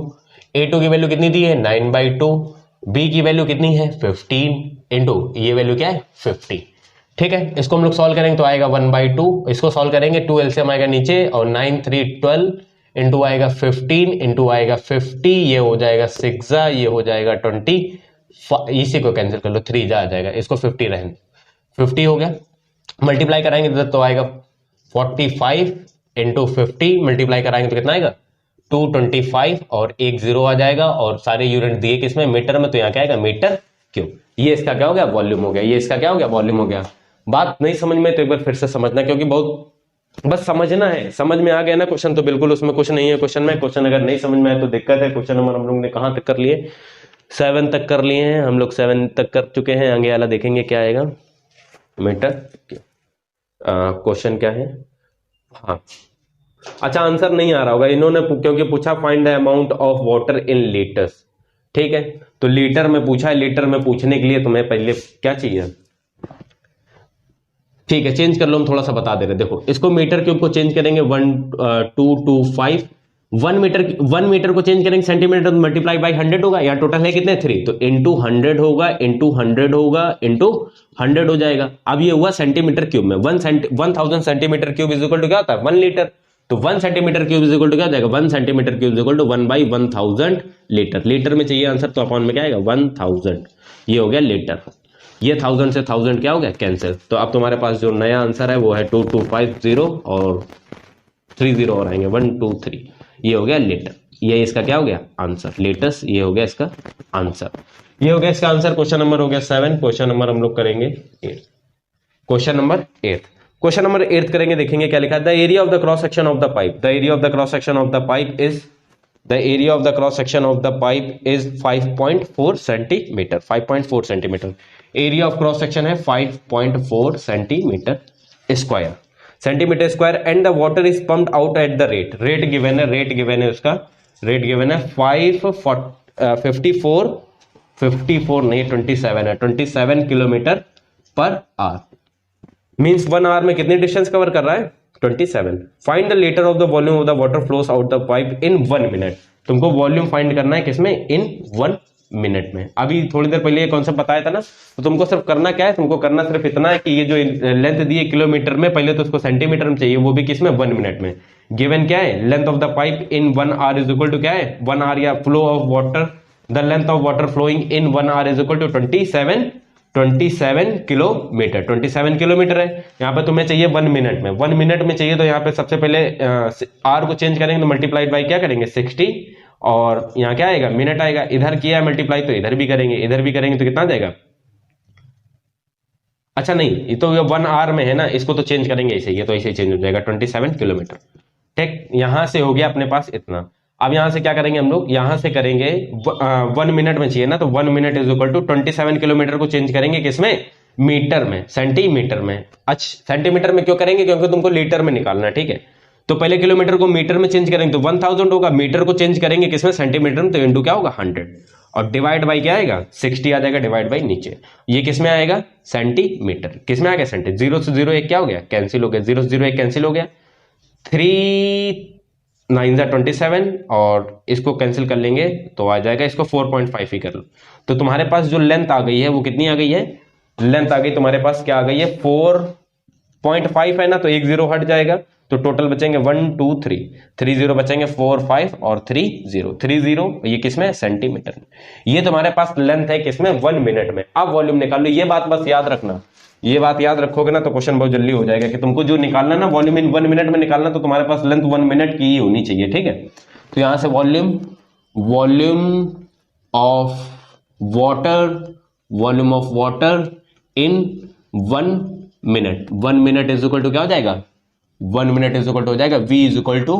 Speaker 1: A2 की वैल्यू कितनी दी है? 9/2। B की वैल्यू कितनी है? 15 इंटू ये वैल्यू क्या है? 50। ठीक है, इसको हम लोग सॉल्व करेंगे तो आएगा 1/2। इसको सॉल्व करेंगे 2 एलसीएम आएगा नीचे, और 9 3 12 इंटू आएगा 15 इंटू आएगा 50, ये हो जाएगा 6, ये हो जाएगा 20। इसी को कैंसिल कर लो, 3 जा आ जाएगा, इसको 50 रहने, 50 हो गया। मल्टीप्लाई कराएंगे तो आएगा 45 इंटू 50, मल्टीप्लाई कराएंगे तो कितना आएगा? 225, और एक जीरो आ जाएगा। और सारे यूनिट दिए किसमें? मीटर में, तो यहाँ क्या आएगा? Metre cube. ये इसका क्या हो गया? वॉल्यूम हो गया। ये इसका क्या हो गया? वॉल्यूम हो गया। बात नहीं समझ में तो एक बार फिर से समझना, क्योंकि बहुत बस समझना है। समझ में आ गया ना क्वेश्चन तो बिल्कुल उसमें कुछ नहीं है क्वेश्चन में। क्वेश्चन अगर नहीं समझ में आए तो दिक्कत है। क्वेश्चन नंबर हम लोग ने कहां तक कर लिए? 7 तक कर लिए हैं हम लोग, 7 तक कर चुके हैं। आगे वाला देखेंगे क्या आएगा। मीटर क्वेश्चन क्या है? हाँ, अच्छा, आंसर नहीं आ रहा होगा इन्होंने, क्योंकि पूछा find the amount of water in litres. ठीक है, तो लीटर में पूछा है। लीटर में पूछने के लिए तुम्हें पहले क्या चाहिए? ठीक है, चेंज कर लो, हम थोड़ा सा बता दे रहे। देखो, इसको मीटर क्यूब को चेंज करेंगे 1225। 1 मीटर को चेंज करेंगे सेंटीमीटर, तो मल्टीप्लाई बाई 100 होगा। यहाँ टोटल है कितने? 3, तो इंटू 100 होगा, इंटू 100 होगा, इंटू 100 हो जाएगा। अब ये हुआ सेंटीमीटर क्यूब में। 1000 centimetre cube is equal to क्या होता है? 1 लीटर। तो 1 centimetre cube is equal to क्या हो जाएगा? 1 centimetre cube is equal to 1/1000 litre. Litre में चाहिए आंसर, तो अपॉन में क्या आएगा? 1000। ये हो गया लीटर। ये 1000 से 1000 क्या हो गया? कैंसिल। तो अब तुम्हारे पास जो नया आंसर है वो है 2250, और 30 और आएंगे 1 2 3। ये हो गया लीटर। ये इसका क्या हो गया? Answer, litres. ये हो गया इसका आंसर। ये हो गया इसका आंसर। क्वेश्चन नंबर हो गया 7। क्वेश्चन नंबर हम लोग करेंगे 8। Question number 8। क्वेश्चन नंबर 8 करेंगे, देखेंगे क्या लिखा है। The area of the cross section of the pipe, the area of the cross section of the pipe is, the area of the cross section of the pipe is 5.4 centimeter। 5.4 centimeter area of cross section है 5.4 centimeter square, centimeter square, and the water is pumped out at the rate, rate given है, rate given है उसका, rate given है 54 नहीं 27 है, 27 kilometre per hour. Means 1 our में कितनी डिस्टेंस कवर कर रहा है? 27। Find the litre of the volume of the water flows out the pipe in 1 minute. तुमको वॉल्यूम फाइंड करना है किसमें? इन 1 मिनट में। अभी थोड़ी देर पहले ये कॉन्सेप्ट बताया था ना, तो तुमको सिर्फ करना क्या है? तुमको करना सिर्फ इतना है कि ये जो लेंथ दी है किलोमीटर में, पहले तो उसको सेंटीमीटर में चाहिए, वो भी किसमें? 1 मिनट में। गिवन क्या है? Length of the pipe in 1 hour is equal to क्या है? 1 आवर, या flow of water, the length of water flowing in 1 hour is equal to 27 kilometre. 27 kilometre है। यहाँ पे तुम्हें चाहिए 1 मिनट में। 1 मिनट में चाहिए, तो यहाँ पे सबसे पहले आर को चेंज करेंगे, तो मल्टीप्लाइड बाई क्या करेंगे? 60, और यहाँ क्या आएगा? मिनट आएगा। इधर किया है मल्टीप्लाई, तो इधर भी करेंगे, इधर भी करेंगे, तो कितना आ जाएगा? अच्छा नहीं, ये तो 1 आवर में है ना, इसको तो चेंज करेंगे ऐसे, ये तो ऐसे चेंज हो जाएगा 27 किलोमीटर। ठीक, यहां से हो गया अपने पास इतना। अब यहां से क्या करेंगे हम लोग? यहां से करेंगे 1 मिनट में चाहिए ना, तो 1 minute is equal to 27 kilometre को चेंज करेंगे किसमें? मीटर में, सेंटीमीटर में। अच्छा, सेंटीमीटर में क्यों करेंगे? क्योंकि तुमको लीटर में निकालना है। ठीक है, तो पहले किलोमीटर को मीटर में चेंज करेंगे तो 1000 होगा। मीटर को चेंज करेंगे किसमें? सेंटीमीटर में, तो इंटू क्या होगा? 100, और डिवाइड बाई क्या आएगा? 60 आ जाएगा, डिवाइड बाई नीचे। ये किसमें आएगा? सेंटीमीटर। किसमें आ गया? सेंटी। 0 से 0 1 क्या हो गया? कैंसिल हो गया। 0 से 0 1 कैंसिल हो गया। 3 9 27, और इसको कैंसिल कर लेंगे तो आ जाएगा, इसको 4.5 ही कर लो। तो तुम्हारे पास जो लेंथ आ गई है वो कितनी आ गई है? लेंथ आ गई तुम्हारे पास, क्या आ गई है 4.5 है ना, तो 1 0 हट जाएगा, तो टोटल बचेंगे 1 2 3, 3 0 बचेंगे 4 5 और 3 0, 3 0 ये किसमें, सेंटीमीटर में। ये तुम्हारे पास लेंथ है किसमें, 1 मिनट में। अब वॉल्यूम निकाल लो, ये बात बस याद रखना, ये बात याद रखोगे ना तो क्वेश्चन बहुत जल्दी हो जाएगा कि तुमको जो निकालना ना वॉल्यूम इन 1 मिनट में निकालना, तो तुम्हारे पास लेंथ 1 मिनट की ही होनी चाहिए, ठीक है। तो यहां से volume of water in 1 minute, 1 minute is equal to क्या हो जाएगा, 1 मिनट इज इक्वल टू हो जाएगा V is equal to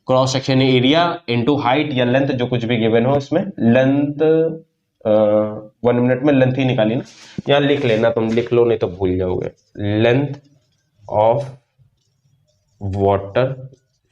Speaker 1: cross section area into height या लेंथ, जो कुछ भी गिवन हो इसमें। लेंथ 1 मिनट में लेंथ ही निकाली ना, यहां लिख लेना, तुम लिख लो नहीं तो भूल जाओगे। Length of water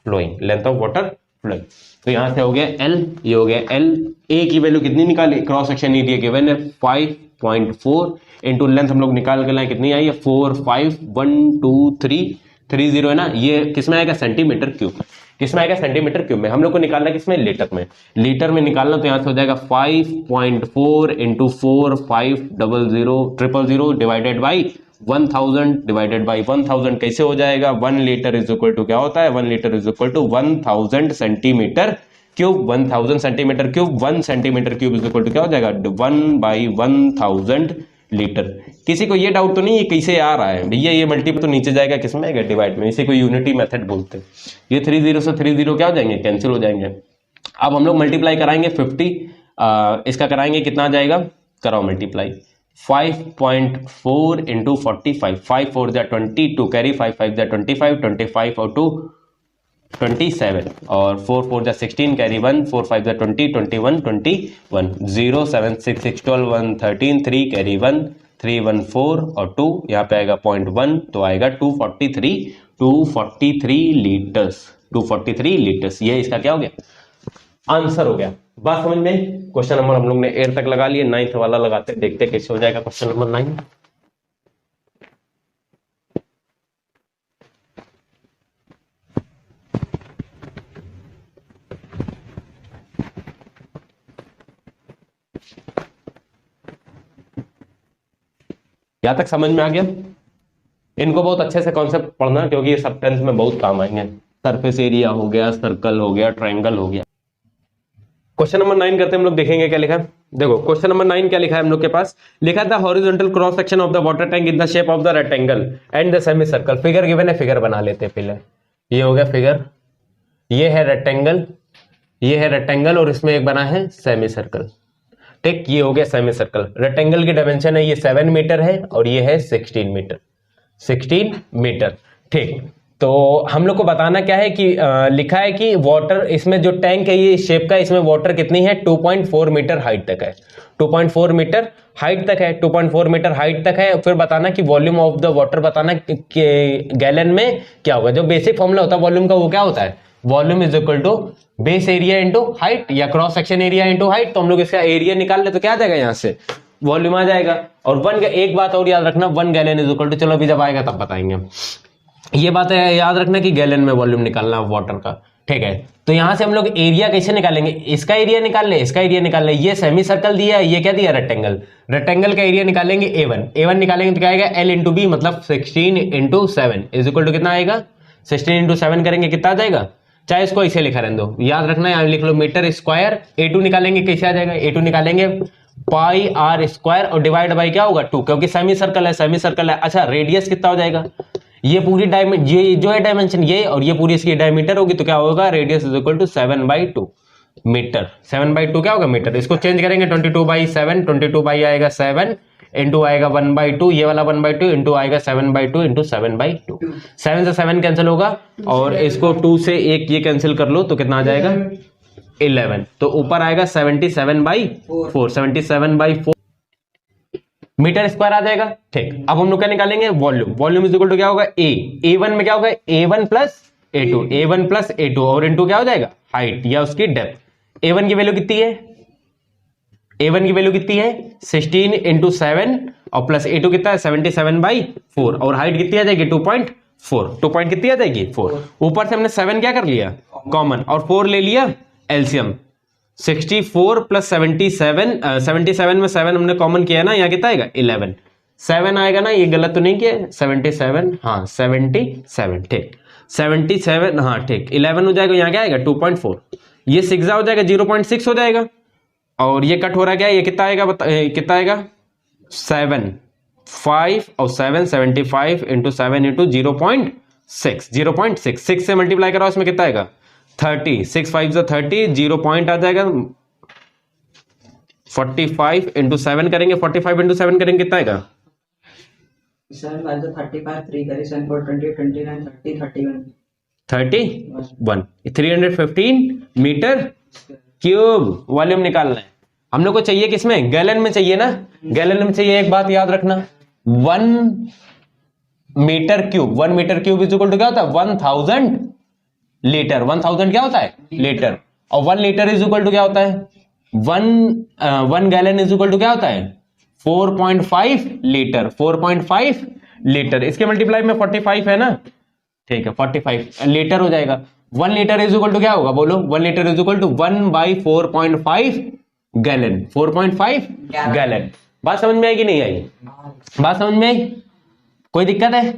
Speaker 1: flowing, length of water flowing, तो यहां से हो गया L, ये हो गया L। A की वैल्यू कितनी निकाली, क्रॉस सेक्शन एरिया गिवन है 5.4 इंटू लेंथ हम लोग निकाल के लाए, कितनी आई है 4 5 1 2 3 3 0 है ना, ये किसमें आएगा, सेंटीमीटर क्यूब में। किसमें आएगा, सेंटीमीटर क्यूब में। हम लोग को निकालना है किसमें, लीटर में। लीटर में निकालना तो यहां से हो जाएगा 5.4 into 4 5 0 0 divided by 1000 divided by 1000 कैसे हो जाएगा, 1 लीटर इज इक्वल टू क्या होता है, 1 litre is equal to 1000 centimetre cube. 1000 centimetre cube, 1 centimetre cube is equal to क्या हो जाएगा, 1/1000 लीटर। किसी को ये डाउट तो नहीं ये कैसे आ रहा है भैया, ये मल्टीपल तो नीचे जाएगा किसमें आएगा, डिवाइड में। इसी को यूनिटी मेथड बोलते हैं। ये 3 0 से 3 0 क्या हो जाएंगे, कैंसिल हो जाएंगे। अब हम लोग मल्टीप्लाई कराएंगे 50, इसका कराएंगे कितना आ जाएगा, कराओ मल्टीप्लाई। 5.4 इंटू 45, 5 4 जा 20, 2 कैरी 5 5 जा 25, 25 और 2 27 और 4 4 जा 16 कैरी 1, 4 5 जा 20, 21 21 0 7 6 6 12 1 13 3 कैरी 1 3 1 4 और 2 यहाँ पे आएगा 0.1, तो आएगा 243 लीटर्स, 243 लीटर्स। ये इसका क्या हो गया, आंसर हो गया। बात समझ में? क्वेश्चन नंबर हम लोग ने 8 तक लगा लिए, 9th वाला लगाते हैं, देखते कैसे हो जाएगा क्वेश्चन नंबर 9। यहां तक समझ में आ गया? इनको बहुत अच्छे से कॉन्सेप्ट पढ़ना, क्योंकि ये सब 10th में बहुत काम आएंगे। सरफेस एरिया हो गया, सर्कल हो गया, ट्रायंगल हो गया। क्वेश्चन नंबर 9 करते हैं हम लोग, देखेंगे क्या लिखा है। देखो क्वेश्चन नंबर 9 क्या लिखा है हम लोग के पास, लिखा था horizontal cross section of the water tank in the shape of the rectangle and the semi circle. Figure given है, फिगर बना लेते हैं पहले। ये हो गया फिगर, ये है रेक्टेंगल, ये है रेक्टेंगल और इसमें एक बना है सेमी सर्कल। ठीक, ये हो गया सेमी सर्कल। रेक्टेंगल की डायमेंशन है ये 7 मीटर है और ये है 16 मीटर, 16 मीटर। ठीक, तो हम लोग को बताना क्या है कि लिखा है कि वाटर, इसमें जो टैंक है ये शेप का, इसमें वाटर कितनी है 2.4 मीटर हाइट तक है, 2.4 मीटर हाइट तक है, 2.4 मीटर हाइट तक है। फिर बताना कि वॉल्यूम ऑफ द वाटर बताना कि गैलन में क्या होगा। जो बेसिक फॉर्मूला होता है वॉल्यूम का वो क्या होता है, volume is equal to base area into height या cross section area into height. तो हम लोग इसका एरिया निकाल ले तो क्या आ जाएगा, यहां से वॉल्यूम आ जाएगा। और एक बात और याद रखना, 1 गैलन इज इक्वल टू, चलो अभी जब आएगा तब बताएंगे। ये बात है याद रखना कि गैलन में वॉल्यूम निकालना वाटर का। ठीक है, तो यहां से हम लोग एरिया कैसे निकालेंगे, इसका एरिया निकाल ले, इसका एरिया निकाल ले। ये सेमी सर्कल दिया है, ये क्या दिया, रेक्टेंगल। रेक्टेंगल का एरिया निकालेंगे A1 निकालेंगे तो क्या आएगा L इंटू बी, मतलब 16 इंटू 7 इज इक्वल टू कितना आएगा, 16 इंटू 7 करेंगे कितना आ जाएगा। चाहे इसको ऐसे लिखा रहने दो, याद रखना यहां लिख लो मीटर स्क्वायर। A2 निकालेंगे कैसे आ जाएगा, A2 निकालेंगे पाई आर स्क्वायर और डिवाइड बाई क्या होगा 2, क्योंकि सेमी सर्कल है, सेमी सर्कल है। अच्छा, रेडियस कितना हो जाएगा, ये पूरी ये जो है डायमेंशन ये, और ये पूरी इसकी डायमीटर होगी, तो क्या होगा, radius is equal to 7/2 metre. 7/2 क्या होगा, मीटर। इसको चेंज करेंगे 22/7, 22 बाई आएगा 7 इंटू आएगा 1/2, ये वाला 1/2 इंटू आएगा 7/2 इंटू 7/2। 7 से 7 कैंसिल होगा और इसको 2 से 1 ये कैंसिल कर लो तो कितना आ जाएगा 11। तो ऊपर आएगा 77/4, 77/4 मीटर स्क्वायर आ जाएगा। ठीक, अब हम लोग क्या निकालेंगे, volume. Volume is equal to क्या होगा, A1 में क्या होगा, A1 plus A2, A1 plus A2 और इंटू क्या हो जाएगा, हाइट या उसकी डेप्थ। A1 की वैल्यू कितनी है, A1 की वैल्यू कितनी है 16 इंटू 7 और प्लस A2 कितना है 77/4 और हाइट कितनी आ जाएगी 2.4, 2 पॉइंट कितनी आ जाएगी 4। ऊपर से हमने 7 क्या कर लिया कॉमन और 4 ले लिया एलसीएम। 64 प्लस 77, 77 में 7 हमने कॉमन किया ना, यहाँ कितना आएगा 11। 7 आएगा ना, ये गलत तो नहीं किया, 77, हाँ 77, ठीक 77, हाँ ठीक 11 हो जाएगा, यहाँ क्या आएगा 2.4, ये 6 हो जाएगा 0.6 हो जाएगा, और ये कट हो रहा है क्या, ये कितना आएगा कितना आएगा 7, 5 और 7, 75 इंटू 7 इंटू 0.6, 6 से मल्टीप्लाई कराओ, इसमें कितना आएगा 30, 6 5 से 30, 0 पॉइंट आ जाएगा 45 इंटू 7 करेंगे, 45 इंटू 7 करेंगे कितना आएगा
Speaker 2: 7 5 35, 3 करें 7 4 20 29 30 31,
Speaker 1: 31, 315 मीटर क्यूब वॉल्यूम निकालना है। हम लोग को चाहिए किसमें, गैलन में चाहिए ना, गैलन में चाहिए। एक बात याद रखना, 1 metre cube, 1 metre cube is equal to क्या होता है 1000 लीटर, 1000 क्या होता है लीटर, और 1 लीटर इज इक्वल टू क्या होता है 1 गैलन इज इक्वल टू क्या होता है 4.5 लीटर, 4.5 लीटर, इसके मल्टीप्लाई में 45 है ना, ठीक है 45 लीटर हो जाएगा। 1 लीटर इज इक्वल टू क्या होगा बोलो, 1 litre is equal to 1/4.5 gallon, 4.5 gallon. बात समझ में आई कि नहीं आई, बात समझ में आई, कोई दिक्कत है,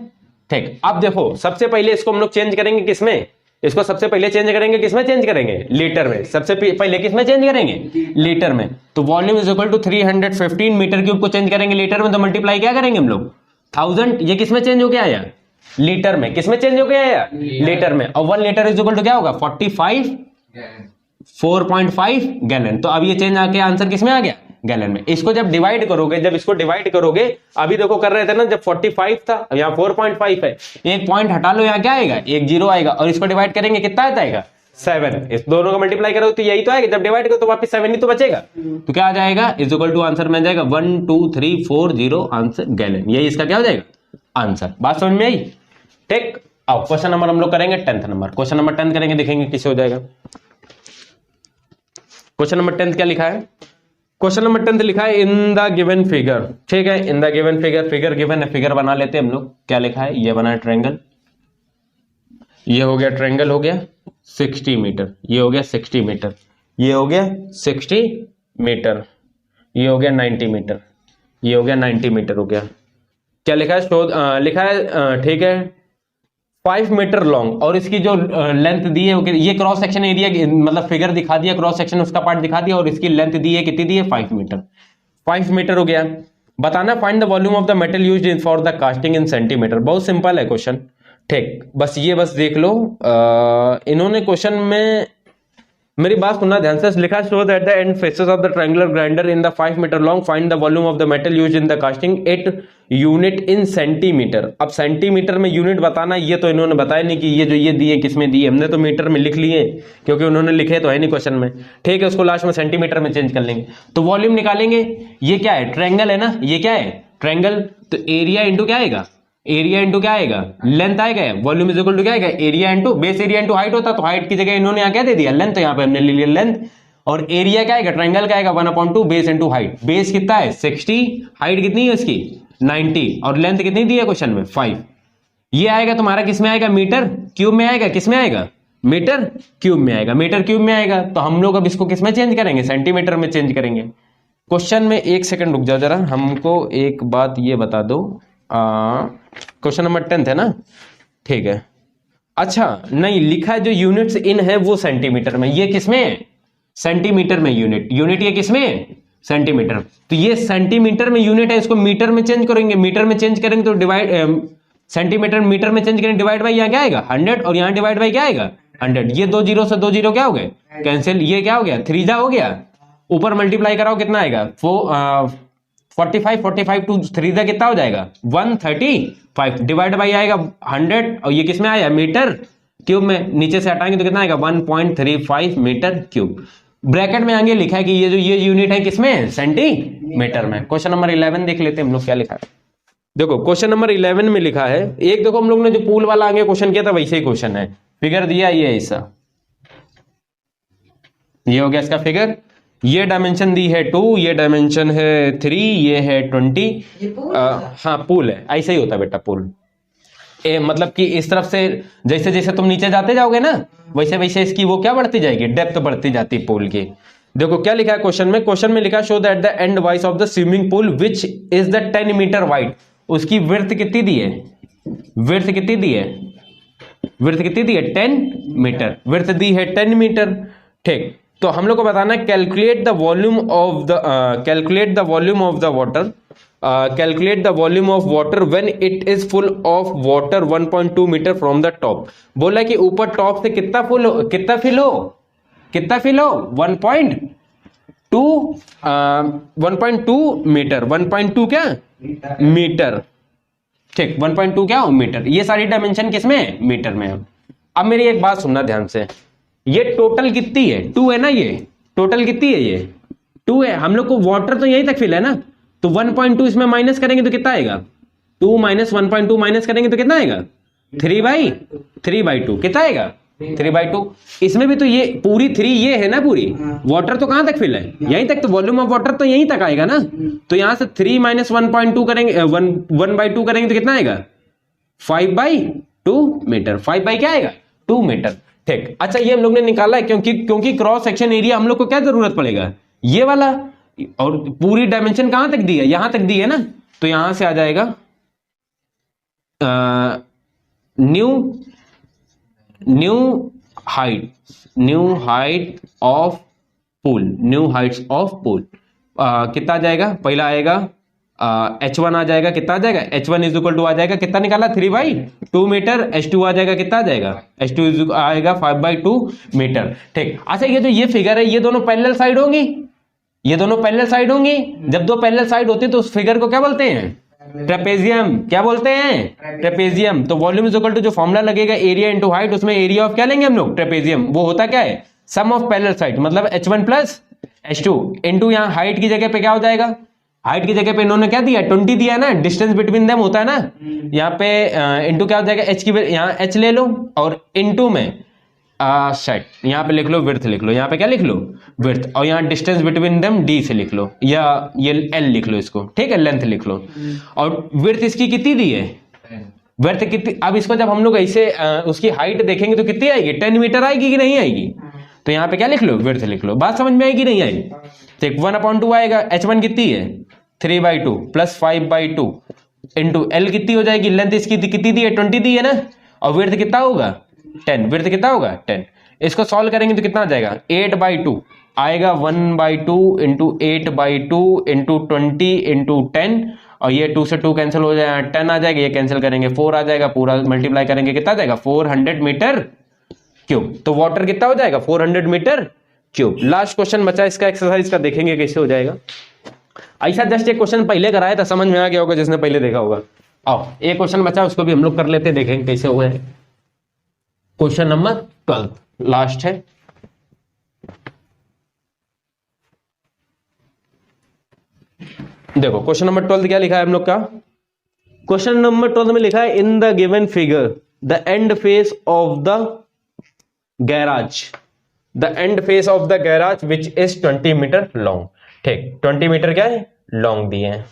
Speaker 1: ठीक। अब देखो सबसे पहले इसको हम लोग चेंज करेंगे किसमें, इसको सबसे पहले चेंज करेंगे किसमें, चेंज करेंगे लीटर में, सबसे पहले किसमें चेंज करेंगे लीटर में। तो volume is equal to 315 metre cube को चेंज करेंगे लीटर में, तो मल्टीप्लाई क्या करेंगे हम लोग 1000, ये किसमें चेंज हो गया आया लीटर में, किसमें चेंज हो गया आया लीटर में, और 1 लीटर इज इक्वल टू क्या होगा 4.5 गैलन। तो अब ये चेंज आके आंसर किसमें आ गया गैलन में। इसको जब डिवाइड करोगे, जब इसको डिवाइड करोगे, अभी देखो कर रहे थे ना, जब 45 था यहाँ 4.5 है, एक पॉइंट हटा लो, यहाँ क्या आएगा 1 0 आएगा, और इसको डिवाइड करेंगे कितना आता है 7, इस दोनों का मल्टीप्लाई करोगे तो यही तो आएगा, जब डिवाइड करो तो वापस 7 ही तो बचेगा, तो क्या आ जाएगा इज इक्वल टू आंसर में जाएगा 1 2 3 4 0 आंसर गैलन, यही इसका क्या हो जाएगा आंसर। बात समझ में आई, ठीक। अब क्वेश्चन नंबर हम लोग करेंगे 10th नंबर, क्वेश्चन नंबर 10 करेंगे, देखेंगे किसे हो जाएगा। क्वेश्चन नंबर 10 क्या लिखा है, क्वेश्चन नंबर 10 लिखा है इन द गिवन फिगर, ठीक है, in the given figure, figure given है, फिगर बना लेते हैं हम लोग। क्या लिखा है, ये बना है ट्रायंगल, ये हो गया ट्रायंगल, हो गया 60 मीटर, ये हो गया 60 मीटर, ये हो गया 60 मीटर, ये हो गया 90 मीटर, ये हो गया 90 मीटर हो गया। क्या लिखा है, लिखा है ठीक है 5 मीटर लॉन्ग, और इसकी जो लेंथ दी है, ये क्रॉस सेक्शन एरिया, मतलब फिगर दिखा दिया, क्रॉस सेक्शन उसका पार्ट दिखा दिया, और इसकी लेंथ दी है, कितनी दी है 5 मीटर, 5 मीटर हो गया। बताना find the volume of the metal used in for the casting in centimetre. बहुत सिंपल है क्वेश्चन, ठीक, बस ये बस देख लो। इन्होंने क्वेश्चन में, मेरी बात सुनना ध्यान से, लिखा show that the end faces of the triangular grinder in the 5 metre long find the volume of the metal used in the casting at unit in centimetre. अब सेंटीमीटर में यूनिट बताना, ये तो इन्होंने बताया नहीं कि ये जो ये दिए किसमें दिए, हमने तो मीटर में लिख लिए क्योंकि उन्होंने लिखे तो है नहीं क्वेश्चन में, ठीक है, उसको लास्ट में सेंटीमीटर में चेंज कर लेंगे। तो वॉल्यूम निकालेंगे, ये क्या है ट्रायंगल है ना, ये क्या है ट्रायंगल, तो एरिया इंटू क्या आएगा, एरिया इंटू क्या आएगा लेंथ आएगा, वॉल्यूम इज इक्वल टू क्या आएगा area into base area into height होता, तो हाइट की जगह इन्होंने यहाँ क्या दे दिया लेंथ, तो यहाँ पे हमने ले लिया लेंथ, और एरिया क्या आएगा ट्रायंगल का आएगा 1/2 बेस इंटू हाइट, बेस कितना है 60, हाइट कितनी है इसकी 90, और लेंथ कितनी दी है क्वेश्चन में 5। ये आएगा तुम्हारा किस में आएगा मीटर क्यूब में आएगा, किस में आएगा मीटर क्यूब में आएगा, मीटर क्यूब में आएगा। तो हम लोग अब इसको किस में चेंज करेंगे, सेंटीमीटर में चेंज करेंगे। क्वेश्चन में एक सेकंड रुक जाओ जरा, हमको एक बात ये बता दो, क्वेश्चन नंबर 10 है ना, ठीक है, अच्छा नहीं लिखा है जो यूनिट्स इन है वो सेंटीमीटर में, ये किसमें है सेंटीमीटर में यूनिट, यूनिट ये किसमें है सेंटीमीटर, तो ये सेंटीमीटर में यूनिट है, इसको मीटर में चेंज करेंगे, मीटर में चेंज करेंगे तो डिवाइड, सेंटीमीटर मीटर में चेंज करेंगे, डिवाइड बाई यहाँ क्या आएगा 100, और यहाँ डिवाइड बाई क्या आएगा 100, ये 2 0 से 2 0 क्या हो गए कैंसिल, ये क्या हो गया 3 जा हो गया, ऊपर मल्टीप्लाई कराओ कितना आएगा 45 टू 3 दा कितना हो जाएगा 135, डिवाइड बाई आएगा 100, और ये किसमें आया मीटर क्यूब में, नीचे से हटाएंगे तो कितना आएगा 1.35 मीटर क्यूब। ब्रैकेट में आगे लिखा है कि ये जो ये यूनिट है किसमें सेंटीमीटर में। क्वेश्चन नंबर 11 देख लेते हैं हम लोग क्या लिखा है। देखो क्वेश्चन नंबर 11 में लिखा है, एक देखो हम लोग ने जो पूल वाला आगे क्वेश्चन किया था वैसे ही क्वेश्चन है, फिगर दिया ये ऐसा, ये हो गया इसका फिगर, ये डायमेंशन दी है 2, ये डायमेंशन है 3, ये है 20, हाँ पूल है, ऐसा ही होता है बेटा पूल, मतलब कि इस तरफ से जैसे जैसे तुम नीचे जाते जाओगे ना वैसे वैसे इसकी वो क्या बढ़ती जाएगी डेप्थ बढ़ती जाती है पूल की। देखो क्या लिखा है क्वेश्चन में, क्वेश्चन में लिखा show that the end wise of the swimming pool which is the 10 metre wide. उसकी विड्थ कितनी दी है, विड्थ कितनी दी है, विड्थ कितनी दी है 10 मीटर, विड्थ दी है 10 मीटर। ठीक, तो हम लोग को बताना है calculate the volume of the calculate the volume of the water, calculate the volume of water when it is full of water 1.2 metre from the top. बोला कि ऊपर टॉप से कितना फुल हो, कितना फिल हो, कितना फिल हो 1.2 मीटर, 1.2 क्या मीटर। ठीक, 1.2 क्या हो मीटर। ये सारी डायमेंशन किसमें है, मीटर में। अब मेरी एक बात सुनना ध्यान से, ये टोटल कितनी है 2 है ना, ये टोटल कितनी है, ये 2 है। हम लोग को वाटर तो यहीं तक फिल है ना, तो 1.2 इसमें माइनस करेंगे तो कितना आएगा, 2 माइनस 1.2 माइनस करेंगे तो कितना आएगा 3/2 कितना आएगा 3/2। इसमें भी तो ये पूरी 3 ये है ना पूरी, वाटर तो कहां तक फिल है, यहीं तक, तो वॉल्यूम ऑफ वाटर तो यहीं तक आएगा ना। तो यहां से 3 माइनस 1.2 करेंगे 1/2 करेंगे तो कितना आएगा 5/2 मीटर, 5 बाई क्या आएगा 2 मीटर। ठीक, अच्छा ये हम लोग ने निकाला है क्योंकि क्रॉस सेक्शन एरिया हम लोग को क्या जरूरत पड़ेगा, ये वाला, और पूरी डायमेंशन कहां तक दी है, यहां तक दी है ना। तो यहां से आ जाएगा new height of pool, new Heights of pool कितना आ जाएगा, पहला आएगा H1 आ जाएगा, कितना आ जाएगा H1 इज इक्वल टू आ जाएगा, कितना निकाला 3/2 मीटर। H2 आ जाएगा, कितना आ जाएगा H2 आएगा 5/2 मीटर। ठीक, अच्छा ये जो ये फिगर है, ये दोनों पैरेलल साइड होंगी, ये दोनों पैरेलल साइड होंगी। जब दो पैरेलल साइड होती है तो उस फिगर को क्या बोलते हैं, ट्रेपेजियम। क्या बोलते हैं, ट्रेपेजियम। तो वॉल्यूम इज इक्वल टू जो फॉर्मूला लगेगा एरिया इनटू हाइट, उसमें एरिया ऑफ क्या लेंगे हम लोग, ट्रेपेजियम। वो होता क्या है, सम ऑफ पैरेलल साइड, मतलब H1 प्लस H2 इनटू यहाँ हाइट की जगह पे क्या हो जाएगा, हाइट की जगह पे इन्होंने क्या दिया 20 दिया ना, डिस्टेंस बिटवीन देम होता है ना, यहाँ पे इनटू क्या हो जाएगा H की, यहाँ H ले लो और इनटू में सेट, यहाँ पे लिख लो विड्थ, लिख लो यहाँ पे क्या लिख लो विड्थ, और यहाँ डिस्टेंस बिटवीन देम D से लिख लो, या ये L लिख लो इसको, ठीक है, लेंथ लिख लो। और विड्थ इसकी कितनी दी है, विड्थ कितनी। अब इसको जब हम लोग ऐसे उसकी हाइट देखेंगे तो कितनी आएगी, 10 मीटर आएगी कि नहीं आएगी। तो यहाँ पे क्या लिख लो विड्थ लिख लो, बात समझ में आएगी नहीं आएगी। तो 1/2 आएगा, H1 कितनी है 3/2 प्लस 5/2 इंटू L कितनी हो जाएगी, लेंथ इसकी कितनी दी है 20 दी है ना, और विड्थ कितना होगा 10, विड्थ कितना होगा 10। इसको सॉल्व करेंगे तो कितना आ जाएगा 8/2 आएगा, 1/2 इंटू 8/2 इंटू 20 इंटू 10, और ये 2 से 2 कैंसिल हो जाएगा, 10 आ जाएगा, ये कैंसिल करेंगे 4 आ जाएगा, पूरा मल्टीप्लाई करेंगे कितना आ जाएगा 400 मीटर क्यूब। तो वाटर कितना हो जाएगा 400 मीटर क्यूब। लास्ट क्वेश्चन बचा इसका एक्सरसाइज का, देखेंगे कैसे हो जाएगा। ऐसा जस्ट एक क्वेश्चन पहले कराया था, समझ में आ गया होगा जिसने पहले देखा होगा। आओ एक क्वेश्चन बचा, उसको भी हम लोग कर लेते, देखेंगे कैसे हुए। क्वेश्चन नंबर 12 लास्ट है। देखो क्वेश्चन नंबर 12 क्या लिखा है हम लोग का, क्वेश्चन नंबर 12 में लिखा है in the given figure the end face of the garage, the end face of the garage which is 20 metre long. ठीक, 20 मीटर क्या है लॉन्ग दिए हैं।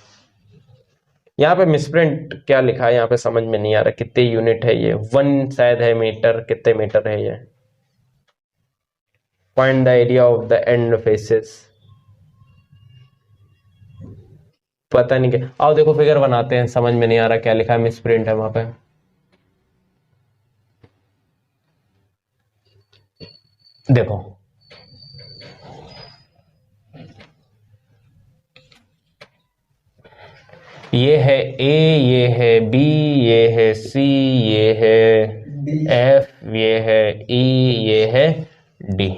Speaker 1: यहाँ पे मिसप्रिंट क्या लिखा है, यहाँ पे समझ में नहीं आ रहा कितने यूनिट है ये, 1 शायद है मीटर, कितने मीटर है ये। Find the area of the end faces, पता नहीं क्या। आओ देखो फिगर बनाते हैं, समझ में नहीं आ रहा क्या लिखा है, मिसप्रिंट है वहां पे। देखो ये है A, ये है B, ये है C, ये है F, ये है E, ये है D,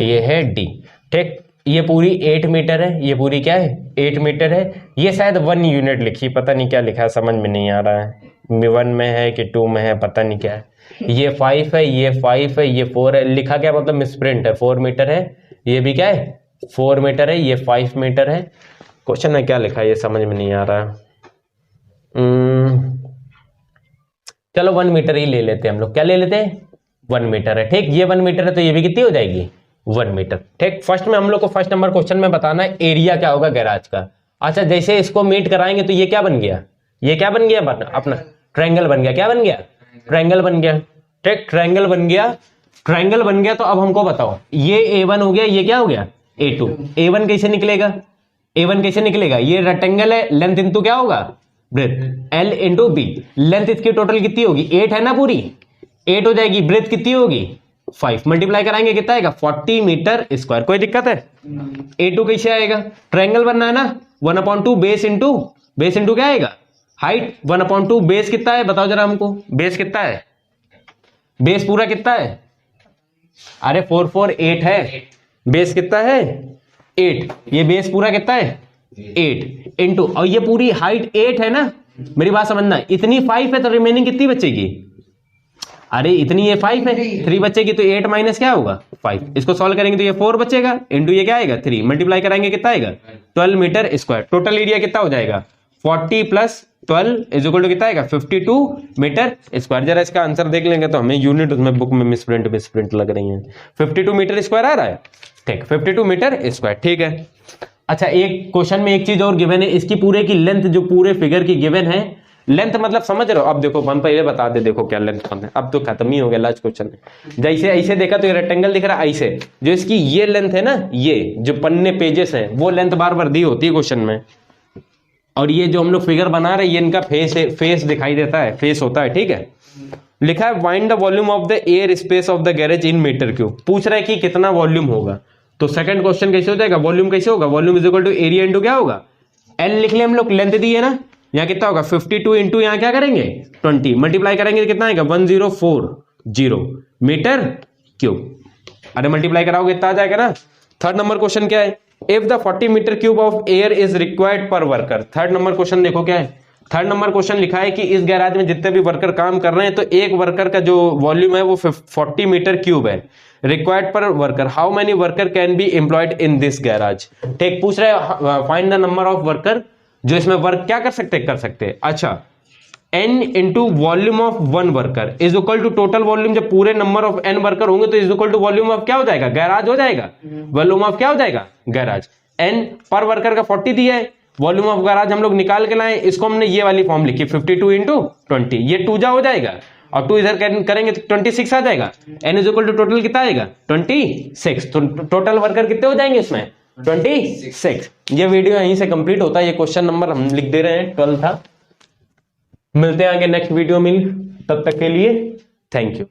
Speaker 1: ये है D। ठीक, ये पूरी 8 मीटर है, ये पूरी क्या है 8 मीटर है। ये शायद 1 यूनिट लिखी, पता नहीं क्या लिखा है, समझ में नहीं आ रहा है, 1 में है कि 2 में है, पता नहीं क्या है। ये 5 है, ये 5 है, ये 4 है, लिखा क्या मतलब मिसप्रिंट है, 4 मीटर है, ये भी क्या है 4 मीटर है, ये 5 मीटर है। क्वेश्चन में क्या लिखा है ये समझ में नहीं आ रहा है। चलो 1 मीटर ही ले लेते हैं हम लोग, क्या ले लेते हैं 1 मीटर है। ठीक, ये 1 मीटर है तो ये भी कितनी हो जाएगी 1 मीटर। ठीक, फर्स्ट में हम लोग को फर्स्ट नंबर क्वेश्चन में बताना है एरिया क्या होगा गैराज का। अच्छा जैसे इसको मीट कराएंगे तो ये क्या बन गया, ये क्या बन गया अपना ट्रायंगल बन गया, क्या बन गया ट्रायंगल बन गया। ठीक, ट्रायंगल बन गया ट्रायंगल बन गया, तो अब हमको बताओ ये A1 हो गया, ये क्या हो गया A2। A1 कैसे निकलेगा, A1 कैसे निकलेगा, ये रेक्टेंगल है, लेंथ इंटू क्या होगा breadth, L into B. Length इसकी टोटल कितनी होगी 8 है ना, पूरी 8 हो जाएगी। ब्रेथ कितनी होगी 5, मल्टीप्लाई कराएंगे कितना आएगा 40 मीटर स्क्वायर। कोई दिक्कत है, A2 कैसे आएगा, ट्रायंगल बनना है ना, 1/2 बेस इंटू क्या आएगा हाइट, 1/2 बेस कितना है बताओ जरा हमको, बेस कितना है, बेस पूरा कितना है, अरे 4 4 8 है, बेस कितना है 8, ये बेस पूरा कितना है 8 इंटू, और ये पूरी हाइट 8 है ना, मेरी बात समझना, इतनी 5 है तो रिमेनिंग कितनी बचेगी, अरे इतनी ये 5 है 3 बचेगी, तो 8 माइनस क्या होगा 5, इसको सॉल्व करेंगे तो ये 4 बचेगा, इंटू ये क्या आएगा 3, मल्टीप्लाई कराएंगे कितना आएगा 12 मीटर स्क्वायर। टोटल एरिया कितना हो जाएगा 40 प्लस 12 इज इक्वल टू कितना आएगा 52 मीटर स्क्वायर। जरा इसका आंसर देख लेंगे तो हमें यूनिट उसमें बुक में मिसप्रिंट लग रही है, 52 मीटर स्क्वायर आ रहा है, ठीक 52 मीटर स्क्वायर, ठीक है। अच्छा एक क्वेश्चन में एक चीज और गिवन है, इसकी पूरे की लेंथ जो पूरे फिगर की गिवन है, लेंथ मतलब समझ रहे हो, अब देखो हम पहले बता दे, देखो क्या लेंथ है, अब तो खत्म ही हो गया लास्ट क्वेश्चन में। जैसे ऐसे देखा तो ये रेक्टेंगल दिख रहा है, ऐसे जो इसकी ये लेंथ है ना, ये जो पन्ने पेजेस है वो लेंथ बार बार दी होती है क्वेश्चन में, और ये जो हम लोग फिगर बना रहे हैं ये इनका फेस दिखाई देता है, फेस होता है, ठीक है। लिखा है find the volume of the air space of the garage in metre cube, पूछ रहा है कि कितना वॉल्यूम होगा, तो सेकंड क्वेश्चन कैसे हो जाएगा, वॉल्यूम कैसे होगा, volume is equal to area into क्या होगा एल लिख ले हम लोग, लेंथ दी है ना, यहाँ कितना होगा 52 इंटू यहाँ क्या करेंगे 20, मल्टीप्लाई करेंगे तो कितना आएगा 1040 मीटर क्यूब, अरे मल्टीप्लाई कराओगे इतना आ जाएगा ना। थर्ड नंबर क्वेश्चन क्या है, if the 40 metre cube of air is required per worker. Third number question देखो क्या है, थर्ड नंबर क्वेश्चन लिखा है कि इस गैराज में जितने भी वर्कर काम कर रहे हैं तो एक वर्कर का जो वॉल्यूम है वो 40 मीटर क्यूब है, required per worker, how many worker can be employed in this garage. ठीक पूछ रहे हैं find the number of worker जो इसमें वर्क क्या कर सकते हैं। अच्छा n into volume of one worker is equal to total volume, जब पूरे नंबर ऑफ n वर्कर होंगे तो is equal to volume of क्या हो जाएगा गैराज हो जाएगा, वॉल्यूम ऑफ क्या हो जाएगा गैराज। n पर वर्कर का 40 दिया है, वॉल्यूम ऑफ गैराज हम लोग निकाल के लाए, इसको हमने ये वाली फॉर्म लिखी 52 इंटू 20, ये 2 जा हो जाएगा और 2 इधर करेंगे तो 26 आ जाएगा, n is equal to total कितना आएगा 26, तो टोटल वर्कर कितने हो जाएंगे इसमें 26। ये वीडियो यहीं से कंप्लीट होता है, ये क्वेश्चन नंबर हम लिख दे रहे हैं 12 था। मिलते हैं आगे नेक्स्ट वीडियो में, तब तक के लिए थैंक यू।